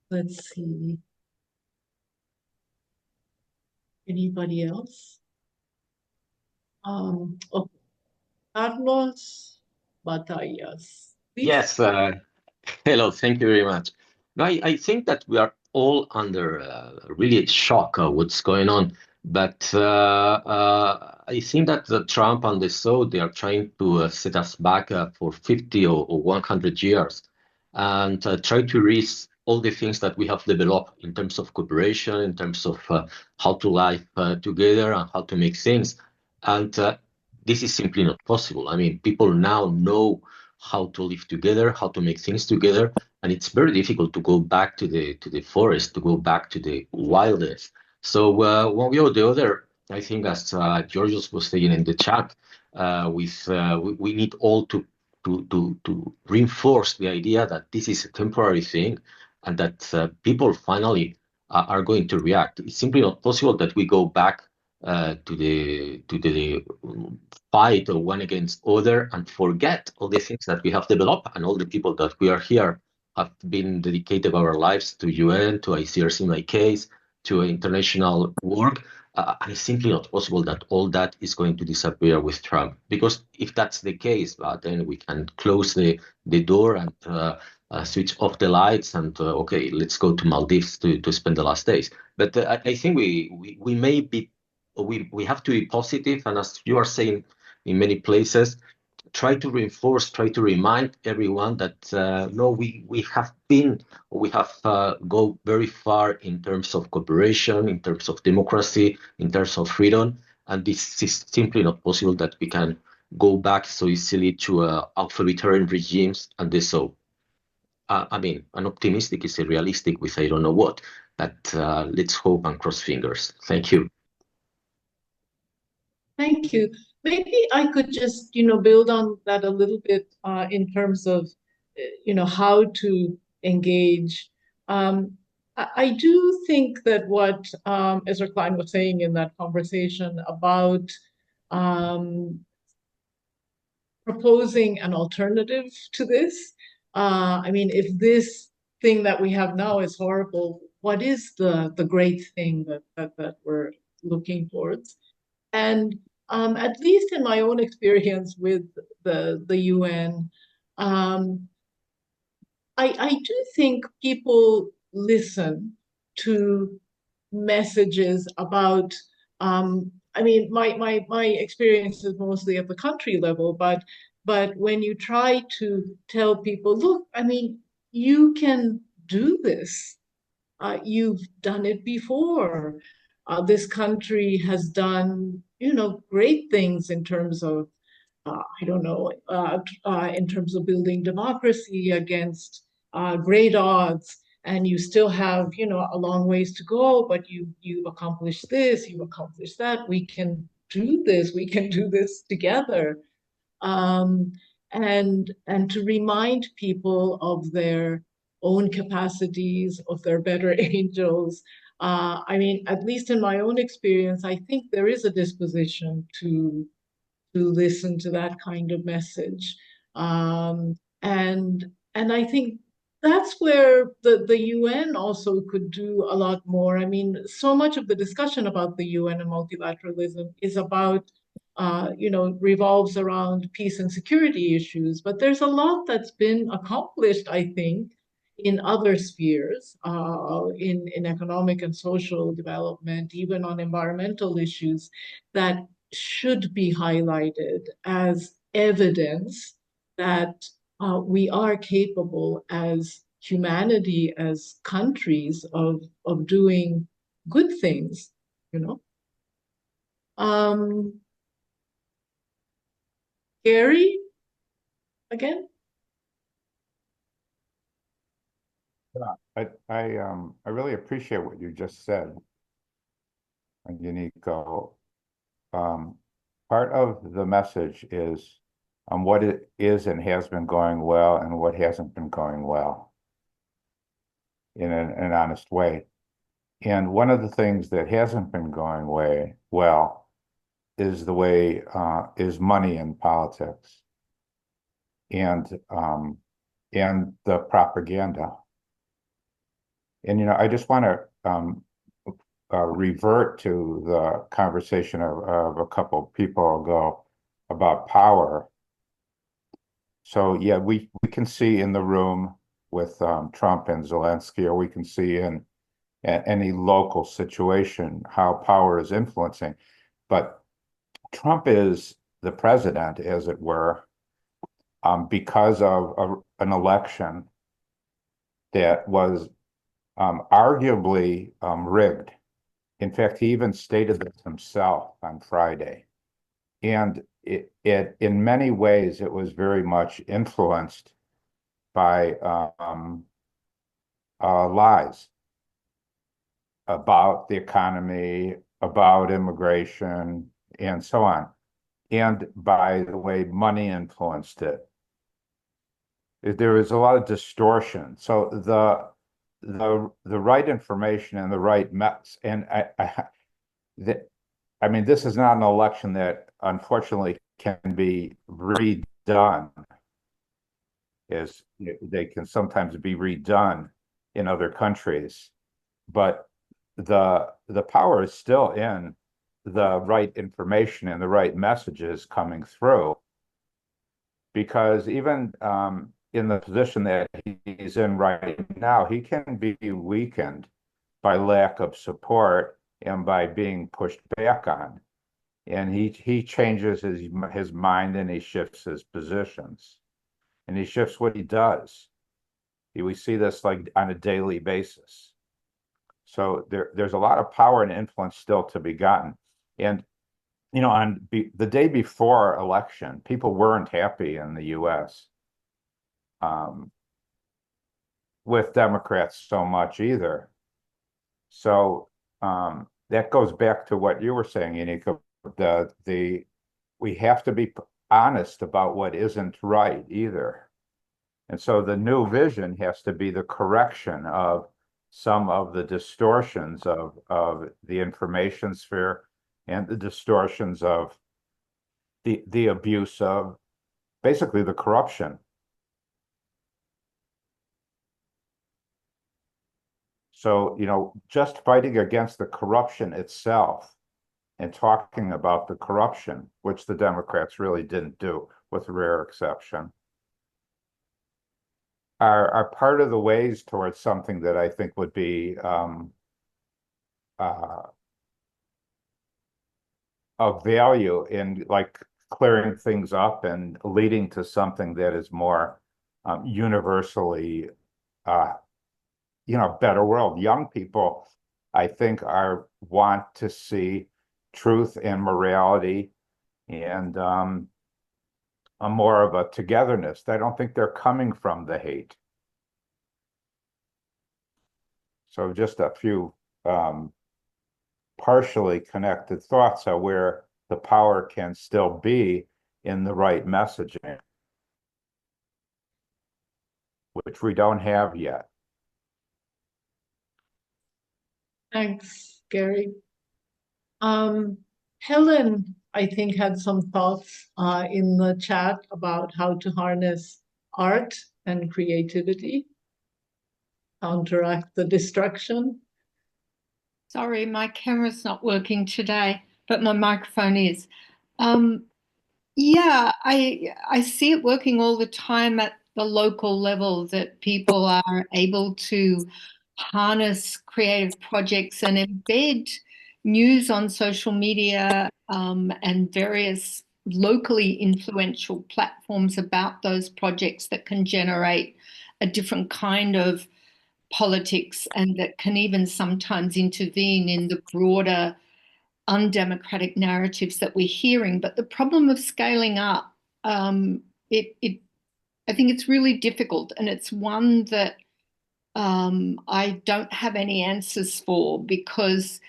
[SPEAKER 1] let's see. Anybody else? Oh, Carlos Batallas. Please.
[SPEAKER 12] Yes, hello, thank you very much. No, I think that we are all under really shock of what's going on. But I think that the Trump and the so they are trying to set us back for 50 or 100 years and try to erase all the things that we have developed in terms of cooperation, in terms of how to live together and how to make things. And this is simply not possible. I mean, people now know how to live together, how to make things together, and it's very difficult to go back to the forest, to go back to the wilderness. So one way or the other, I think, as Georgios was saying in the chat, we need all to reinforce the idea that this is a temporary thing, and that people finally are going to react. It's simply not possible that we go back to the fight or one against other and forget all the things that we have developed and all the people that we are here have been dedicated our lives to UN, to ICRC in my case, to international work. And it's simply not possible that all that is going to disappear with Trump. Because if that's the case, then we can close the door and switch off the lights and okay, let's go to Maldives to spend the last days. But I think we may be, we have to be positive, and as you are saying in many places, try to reinforce, try to remind everyone that no, we have go very far in terms of cooperation, in terms of democracy, in terms of freedom, and this is simply not possible that we can go back so easily to authoritarian regimes and this. So, I mean, an optimistic is a realistic with I don't know what, but let's hope and cross fingers. Thank you.
[SPEAKER 1] Thank you. Maybe I could just, build on that a little bit in terms of, how to engage. I do think that what Ezra Klein was saying in that conversation about proposing an alternative to this. I mean, if this thing that we have now is horrible, what is the great thing that we're looking towards? And at least in my own experience with the UN, I do think people listen to messages about, I mean, my experience is mostly at the country level, but when you try to tell people, look, I mean, you can do this. You've done it before. This country has done, great things in terms of, I don't know, in terms of building democracy against great odds. And you still have, a long ways to go, but you've accomplished this, you've accomplished that. We can do this. We can do this together. And to remind people of their own capacities, of their better angels. I mean, at least in my own experience, I think there is a disposition to listen to that kind of message. And I think that's where the UN also could do a lot more. I mean, so much of the discussion about the UN and multilateralism is about revolves around peace and security issues. But there's a lot that's been accomplished, I think, in other spheres, in economic and social development, even on environmental issues, that should be highlighted as evidence that we are capable as humanity, as countries, of doing good things, you know. Gary, again?
[SPEAKER 4] Yeah, I really appreciate what you just said, Unico. Part of the message is what it is and has been going well and what hasn't been going well in an honest way. And one of the things that hasn't been going well is the way is money in politics and the propaganda. And I just want to revert to the conversation of a couple of people ago about power. So yeah, we can see in the room with Trump and Zelensky, or we can see in any local situation how power is influencing. But Trump is the president, as it were, because of an election that was arguably rigged. In fact, he even stated this himself on Friday. And it in many ways, it was very much influenced by lies about the economy, about immigration, and so on, and by the way money influenced it. There was a lot of distortion. So the right information and the right mess, and I mean, this is not an election that unfortunately can be redone, as they can sometimes be redone in other countries, but the power is still in the right information and the right messages coming through, because even in the position that he's in right now, he can be weakened by lack of support and by being pushed back on. And he changes his mind, and he shifts his positions, and he shifts what he does. We see this like on a daily basis. So there's a lot of power and influence still to be gotten. And on the day before election, people weren't happy in the U.S. With Democrats so much either. So that goes back to what you were saying, Unico. We have to be honest about what isn't right either. And so the new vision has to be the correction of some of the distortions of the information sphere and the distortions of the abuse of basically the corruption. So, just fighting against the corruption itself and talking about the corruption, which the Democrats really didn't do, with a rare exception, are part of the ways towards something that I think would be of value in like clearing things up and leading to something that is more universally better world. Young people, I think, want to see truth and morality and a more of a togetherness. I don't think they're coming from the hate. So just a few partially connected thoughts are where the power can still be in the right messaging, which we don't have yet.
[SPEAKER 1] Thanks, Gary. Helen, I think, had some thoughts in the chat about how to harness art and creativity, counteract the destruction.
[SPEAKER 13] Sorry, my camera's not working today, but my microphone is.
[SPEAKER 6] Yeah, I see it working all the time at the local level, that people are able to harness creative projects and embed news on social media, and various locally influential platforms about those projects that can generate a different kind of politics, and that can even sometimes intervene in the broader undemocratic narratives that we're hearing. But the problem of scaling up, I think it's really difficult, and it's one that I don't have any answers for, because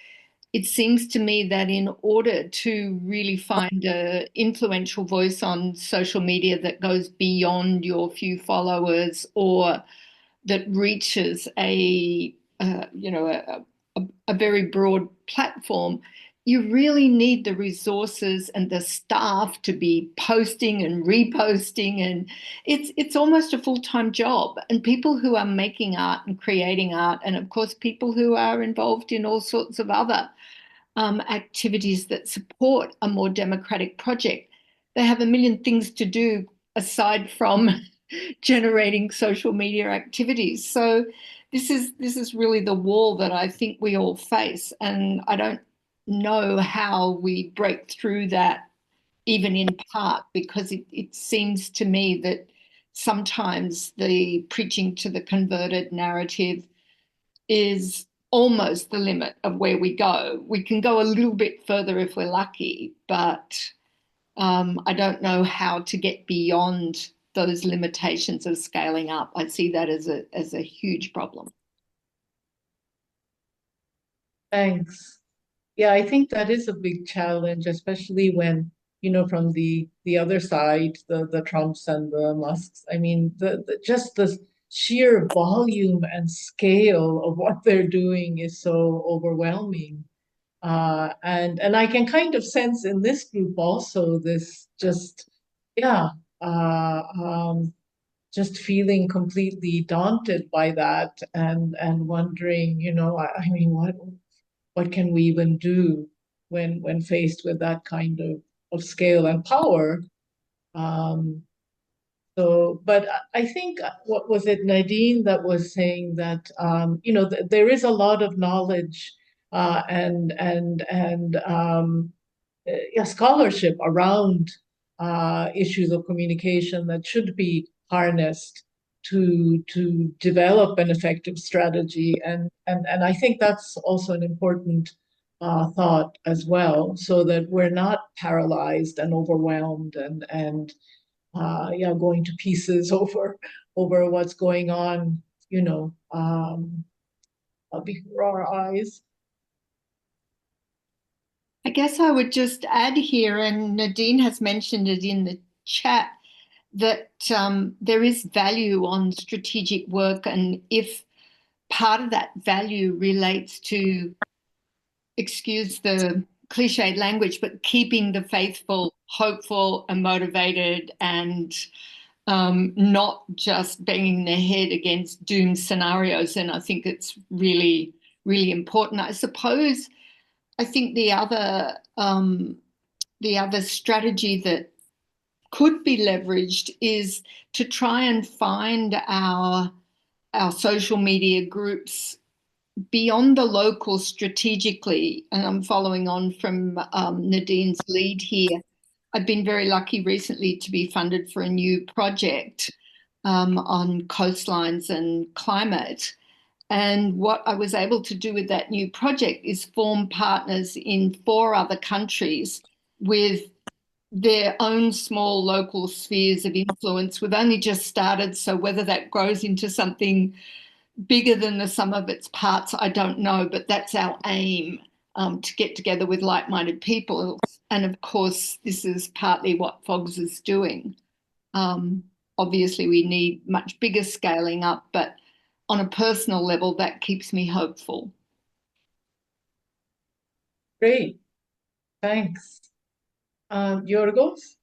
[SPEAKER 6] it seems to me that in order to really find an influential voice on social media that goes beyond your few followers, or that reaches a very broad platform, you really need the resources and the staff to be posting and reposting, and it's almost a full-time job. And people who are making art and creating art, and of course people who are involved in all sorts of other activities that support a more democratic project, they have a million things to do aside from generating social media activities. So this is really the wall that I think we all face, and I don't know how we break through that, even in part, because it seems to me that sometimes the preaching to the converted narrative is almost the limit of where we go. We can go a little bit further if we're lucky, but I don't know how to get beyond those limitations of scaling up. I see that as a huge problem.
[SPEAKER 1] Thanks. Yeah, I think that is a big challenge, especially when, from the other side, the Trumps and the Musks. I mean, just the sheer volume and scale of what they're doing is so overwhelming. And I can kind of sense in this group also this just, yeah, uh, um, just feeling completely daunted by that, and wondering, I mean, what can we even do when faced with that kind of scale and power? Um, but I think, what was it, Nadine, that was saying that there is a lot of knowledge, and scholarship around issues of communication that should be harnessed to develop an effective strategy, and I think that's also an important thought as well, so that we're not paralyzed and overwhelmed and going to pieces over what's going on, before our eyes.
[SPEAKER 6] I guess I would just add here, and Nadine has mentioned it in the chat, that there is value on strategic work, and if part of that value relates to, excuse the cliched language, but keeping the faithful hopeful and motivated, and not just banging their head against doom scenarios, and I think it's really, really important. I suppose I think the other strategy that could be leveraged is to try and find our social media groups beyond the local strategically. And I'm following on from Nadine's lead here. I've been very lucky recently to be funded for a new project on coastlines and climate. And what I was able to do with that new project is form partners in 4 other countries with their own small local spheres of influence. We've only just started, so whether that grows into something bigger than the sum of its parts, I don't know, but that's our aim, to get together with like-minded people. And of course, this is partly what FOGS is doing. Obviously, we need much bigger scaling up, but on a personal level, that keeps me hopeful.
[SPEAKER 1] Great, thanks. Yorgos?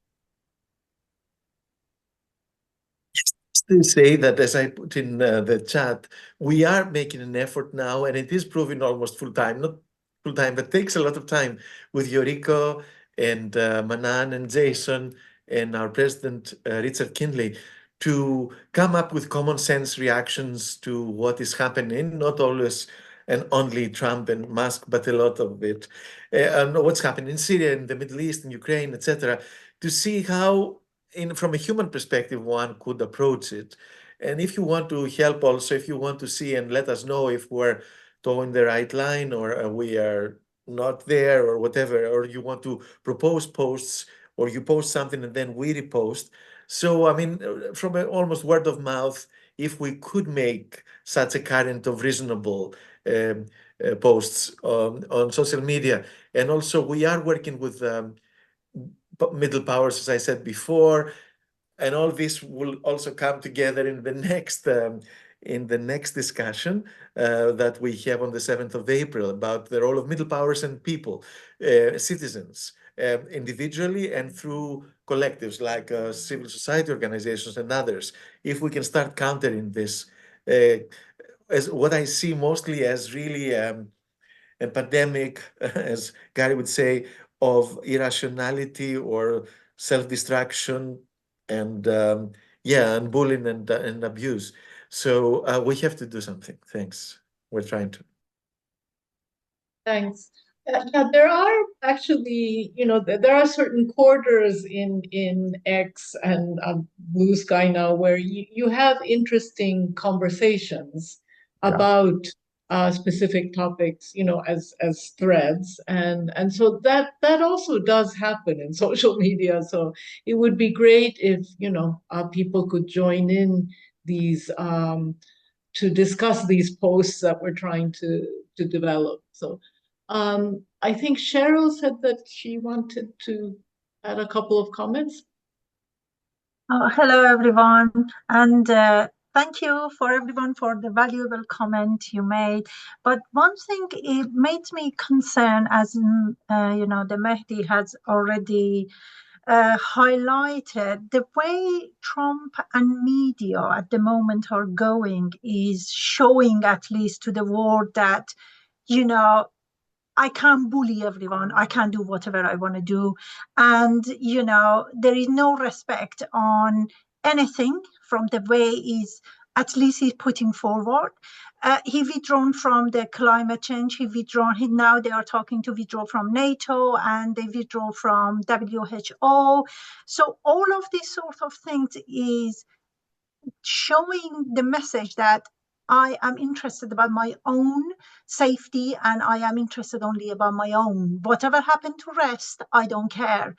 [SPEAKER 2] Just to say that, as I put in the chat, we are making an effort now, and it is proving almost full-time, not full-time, but takes a lot of time, with Yoriko and Manan and Jason and our president, Richard Kinley, to come up with common sense reactions to what is happening, not always and only Trump and Musk, but a lot of it, and what's happening in Syria, in the Middle East, in Ukraine, etc., to see how, from a human perspective, one could approach it. And if you want to help also, if you want to see and let us know if we're towing the right line or we are not there or whatever, or you want to propose posts or you post something and then we repost. So, I mean, from almost word of mouth, if we could make such a current of reasonable posts on social media. And also we are working with middle powers, as I said before, and all this will also come together in the next discussion that we have on the 7th of April about the role of middle powers and people, citizens, individually and through collectives like civil society organizations and others. If we can start countering this, as what I see mostly as really a pandemic, as Gary would say, of irrationality or self-destruction and and bullying and abuse. So we have to do something. Thanks. We're trying to.
[SPEAKER 1] Thanks. Yeah, there are actually, there are certain quarters in X and Blue Sky now where you have interesting conversations about specific topics, as threads, and so that also does happen in social media. So it would be great if people could join in these to discuss these posts that we're trying to develop. So I think Cheryl said that she wanted to add a couple of comments.
[SPEAKER 13] Hello, everyone, and thank you for everyone for the valuable comment you made. But one thing it made me concerned, as the Mehdi has already highlighted, the way Trump and media at the moment are going is showing, at least to the world, that I can't bully everyone. I can't do whatever I want to do. And, there is no respect on anything from the way at least he's putting forward. He withdrawn from the climate change. Now they are talking to withdraw from NATO and they withdraw from WHO. So all of these sort of things is showing the message that I am interested about my own safety and I am interested only about my own. Whatever happened to rest, I don't care.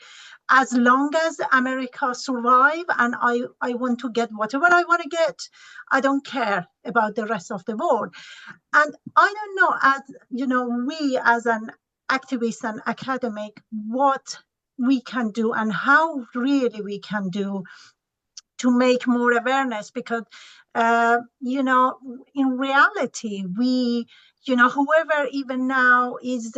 [SPEAKER 13] As long as America survive and I want to get whatever I want to get, I don't care about the rest of the world. And I don't know, as we as an activist and academic, what we can do and how really we can do to make more awareness, because in reality whoever even now is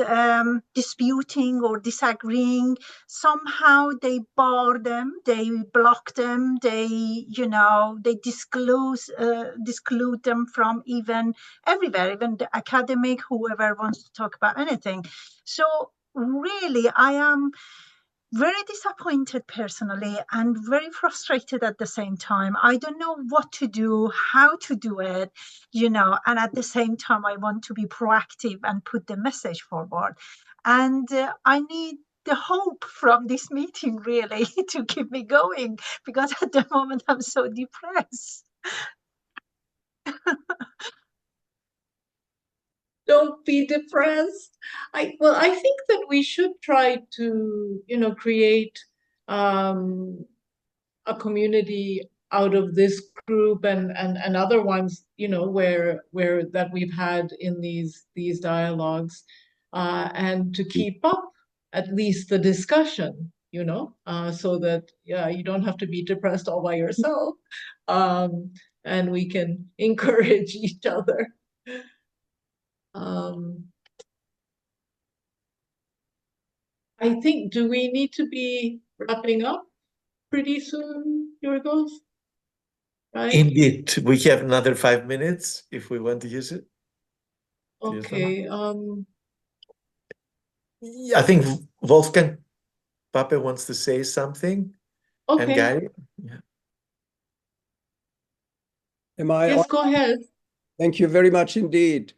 [SPEAKER 13] disputing or disagreeing, somehow they bar them, they block them, they disclude them from even everywhere, even the academic, whoever wants to talk about anything. So really I am very disappointed personally and very frustrated at the same time. I don't know what to do, how to do it, and at the same time, I want to be proactive and put the message forward. And I need the hope from this meeting really to keep me going, because at the moment I'm so depressed.
[SPEAKER 1] Don't be depressed. I think that we should try to, create a community out of this group and other ones, where that we've had in these dialogues, and to keep up at least the discussion, so that you don't have to be depressed all by yourself, and we can encourage each other. I think, do we need to be wrapping up pretty soon, Yorgos? Right?
[SPEAKER 2] Indeed, we have another 5 minutes if we want to use it.
[SPEAKER 1] Okay.
[SPEAKER 2] I think Wolfgang. Pape wants to say something. And
[SPEAKER 1] Okay,
[SPEAKER 2] Gary? Yeah.
[SPEAKER 14] Am I
[SPEAKER 1] yes,
[SPEAKER 14] on?
[SPEAKER 1] go ahead.
[SPEAKER 14] Thank you very much indeed.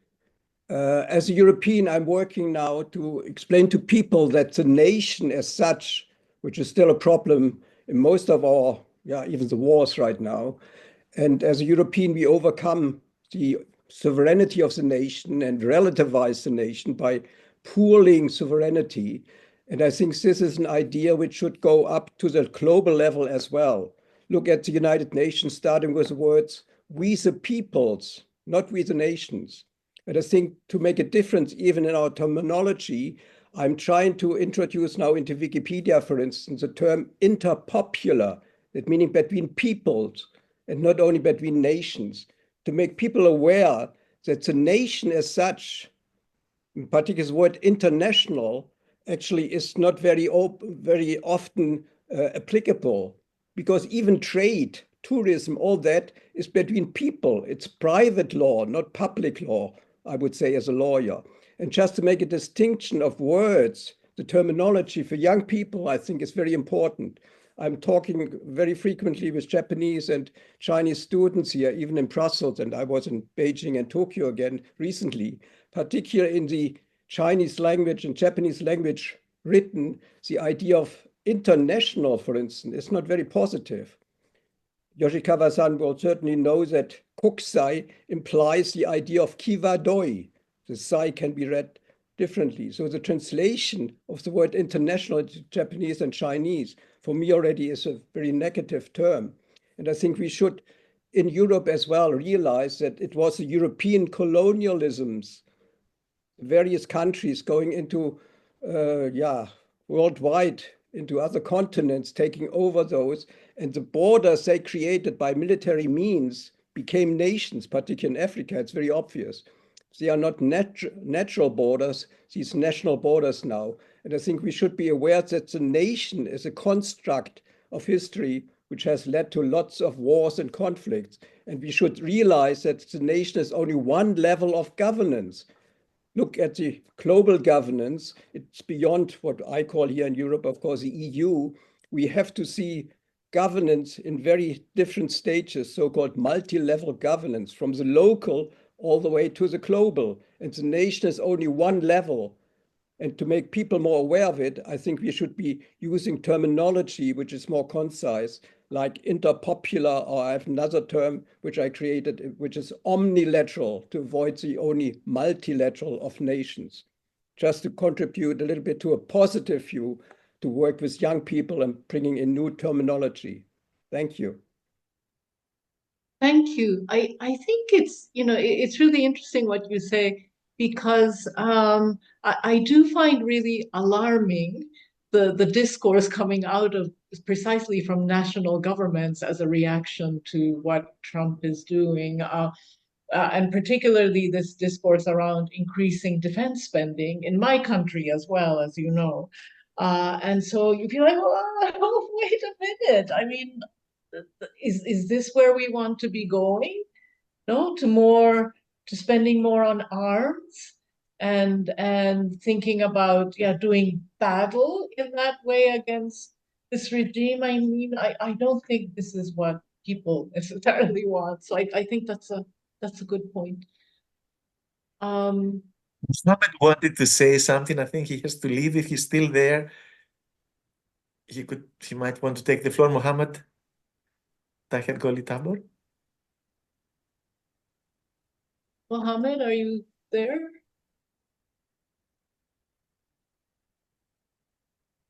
[SPEAKER 14] As a European, I'm working now to explain to people that the nation as such, which is still a problem in most of our, even the wars right now. And as a European, we overcome the sovereignty of the nation and relativize the nation by pooling sovereignty. And I think this is an idea which should go up to the global level as well. Look at the United Nations, starting with the words, we the peoples, not we the nations. And I think to make a difference even in our terminology, I'm trying to introduce now into Wikipedia, for instance, the term interpopular, that meaning between peoples and not only between nations, to make people aware that the nation as such, in particular the word international, actually is not very often applicable, because even trade, tourism, all that is between people. It's private law, not public law, I would say as a lawyer. And just to make a distinction of words, the terminology for young people, I think is very important. I'm talking very frequently with Japanese and Chinese students here, even in Brussels, and I was in Beijing and Tokyo again recently, particularly in the Chinese language and Japanese language written, the idea of international, for instance, is not very positive. Yoshikawa-san will certainly know that kokusai implies the idea of kiwadoi. The sai can be read differently. So the translation of the word international into Japanese and Chinese, for me already is a very negative term. And I think we should, in Europe as well, realize that it was the European colonialisms, various countries going into, worldwide, into other continents, taking over those, and the borders they created by military means became nations, particularly in Africa. It's very obvious. They are not natural borders, these national borders now. And I think we should be aware that the nation is a construct of history which has led to lots of wars and conflicts. And we should realize that the nation is only one level of governance. Look at the global governance. It's beyond what I call here in Europe, of course, the EU. We have to see governance in very different stages, so-called multi-level governance, from the local all the way to the global. And the nation is only one level. And to make people more aware of it, I think we should be using terminology which is more concise, like interpopular, or I have another term which I created, which is omnilateral, to avoid the only multilateral of nations. Just to contribute a little bit to a positive view, to work with young people and bringing in new terminology. Thank you.
[SPEAKER 1] Thank you. I think it's really interesting what you say, because I do find really alarming the discourse coming out of precisely from national governments as a reaction to what Trump is doing, and particularly this discourse around increasing defense spending in my country as well, as you know. And so you feel like, oh, wait a minute. I mean, is this where we want to be going? No, to spending more on arms and thinking about doing battle in that way against this regime. I mean, I don't think this is what people necessarily want. So I think that's a good point.
[SPEAKER 2] Mohammed wanted to say something. I think he has to leave. If he's still there, he might want to take the floor. Mohammed Tahir Goli Tabor.
[SPEAKER 1] Mohammed, are you there?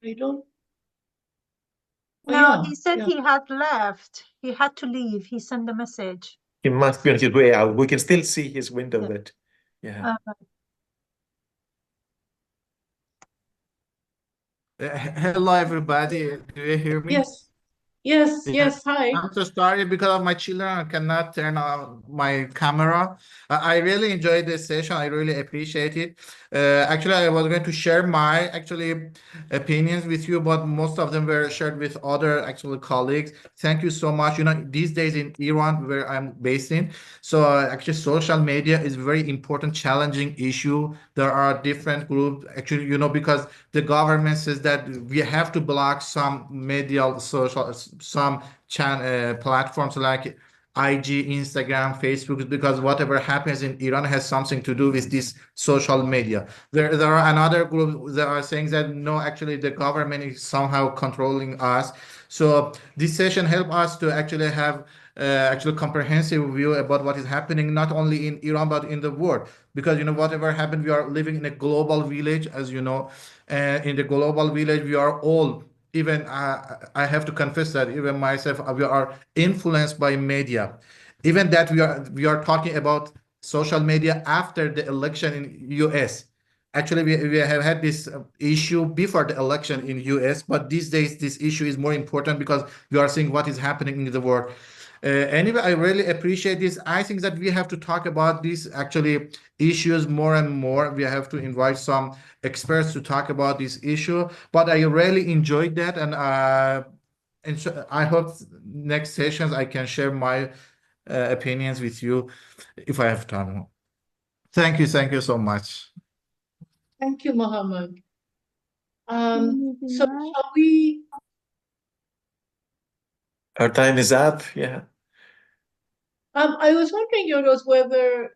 [SPEAKER 1] I don't.
[SPEAKER 13] No, he said he had left. He had to leave. He sent a message.
[SPEAKER 2] He must be on his way out. We can still see his window, but yeah.
[SPEAKER 15] Hello, everybody. Do you hear me?
[SPEAKER 1] Yes. Yes,
[SPEAKER 15] Yeah,
[SPEAKER 1] yes, hi.
[SPEAKER 15] I'm so sorry because of my children. I cannot turn on my camera. I really enjoyed this session. I really appreciate it. Actually, I was going to share my opinions with you, but most of them were shared with other colleagues. Thank you so much. You know, these days in Iran, where I'm based in, so actually social media is very important, challenging issue. There are different groups actually, you know, because the government says that we have to block some media social some platforms like IG, Instagram, Facebook, because whatever happens in Iran has something to do with this social media. There are another group that are saying that no, actually the government is somehow controlling us. So this session helped us to actually have comprehensive view about what is happening not only in Iran but in the world. Because you know whatever happened, we are living in a global village, as you know, and in the global village we are all. Even I have to confess that even myself, we are influenced by media. Even that we are talking about social media after the election in US. Actually, we have had this issue before the election in US, but these days this issue is more important because we are seeing what is happening in the world. Anyway, I really appreciate this. I think that we have to talk about these issues more and more. We have to invite some experts to talk about this issue. But I really enjoyed that, and so I hope next sessions I can share my opinions with you if I have time. Thank you so much.
[SPEAKER 1] Thank you, Mohammed. So shall we?
[SPEAKER 2] Our time is up. Yeah.
[SPEAKER 1] I was wondering, Yorgos, whether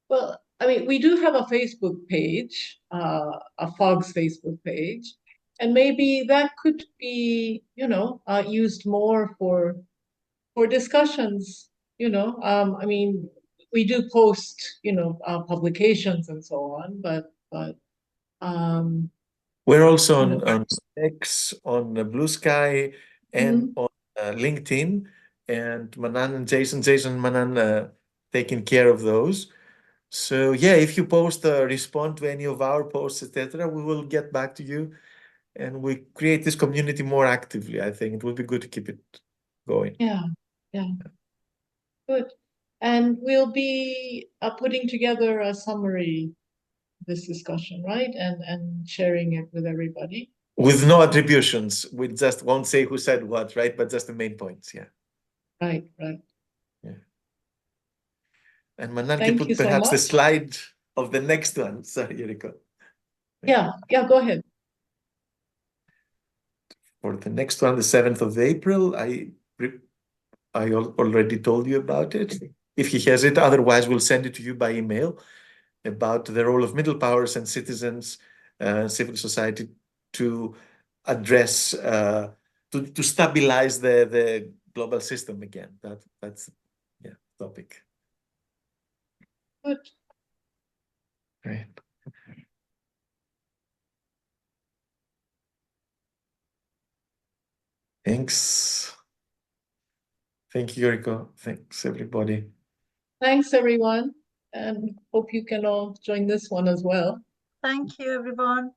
[SPEAKER 1] well, I mean, we do have a Facebook page, a FOG's Facebook page, and maybe that could be, you know, used more for discussions. You know, I mean, we do post, you know, publications and so on, but
[SPEAKER 2] We're also
[SPEAKER 1] you know,
[SPEAKER 2] on X, on Blue Sky, and on LinkedIn. And Manan and Jason and Manan taking care of those. So yeah, if you post respond to any of our posts, etc., we will get back to you, and we create this community more actively. I think it would be good to keep it going.
[SPEAKER 1] yeah, good. And we'll be putting together a summary of this discussion, right? And sharing it with everybody.
[SPEAKER 2] With no attributions, we just won't say who said what, right? But just the main points, yeah.
[SPEAKER 1] Right.
[SPEAKER 2] Yeah. And Manan can
[SPEAKER 1] Thank
[SPEAKER 2] put
[SPEAKER 1] you so
[SPEAKER 2] perhaps the
[SPEAKER 1] much.
[SPEAKER 2] slide of the next one. Sorry, Yuriko.
[SPEAKER 1] Yeah, go ahead.
[SPEAKER 2] For the next one, the 7th of April, I already told you about it. If he has it, otherwise we'll send it to you by email about the role of middle powers and citizens, civil society to address, to stabilize the global system again. That's topic.
[SPEAKER 1] Good.
[SPEAKER 2] Great. Thanks. Thank you, Yuriko. Thanks, everybody.
[SPEAKER 1] Thanks, everyone, and hope you can all join this one as well.
[SPEAKER 13] Thank you, everyone.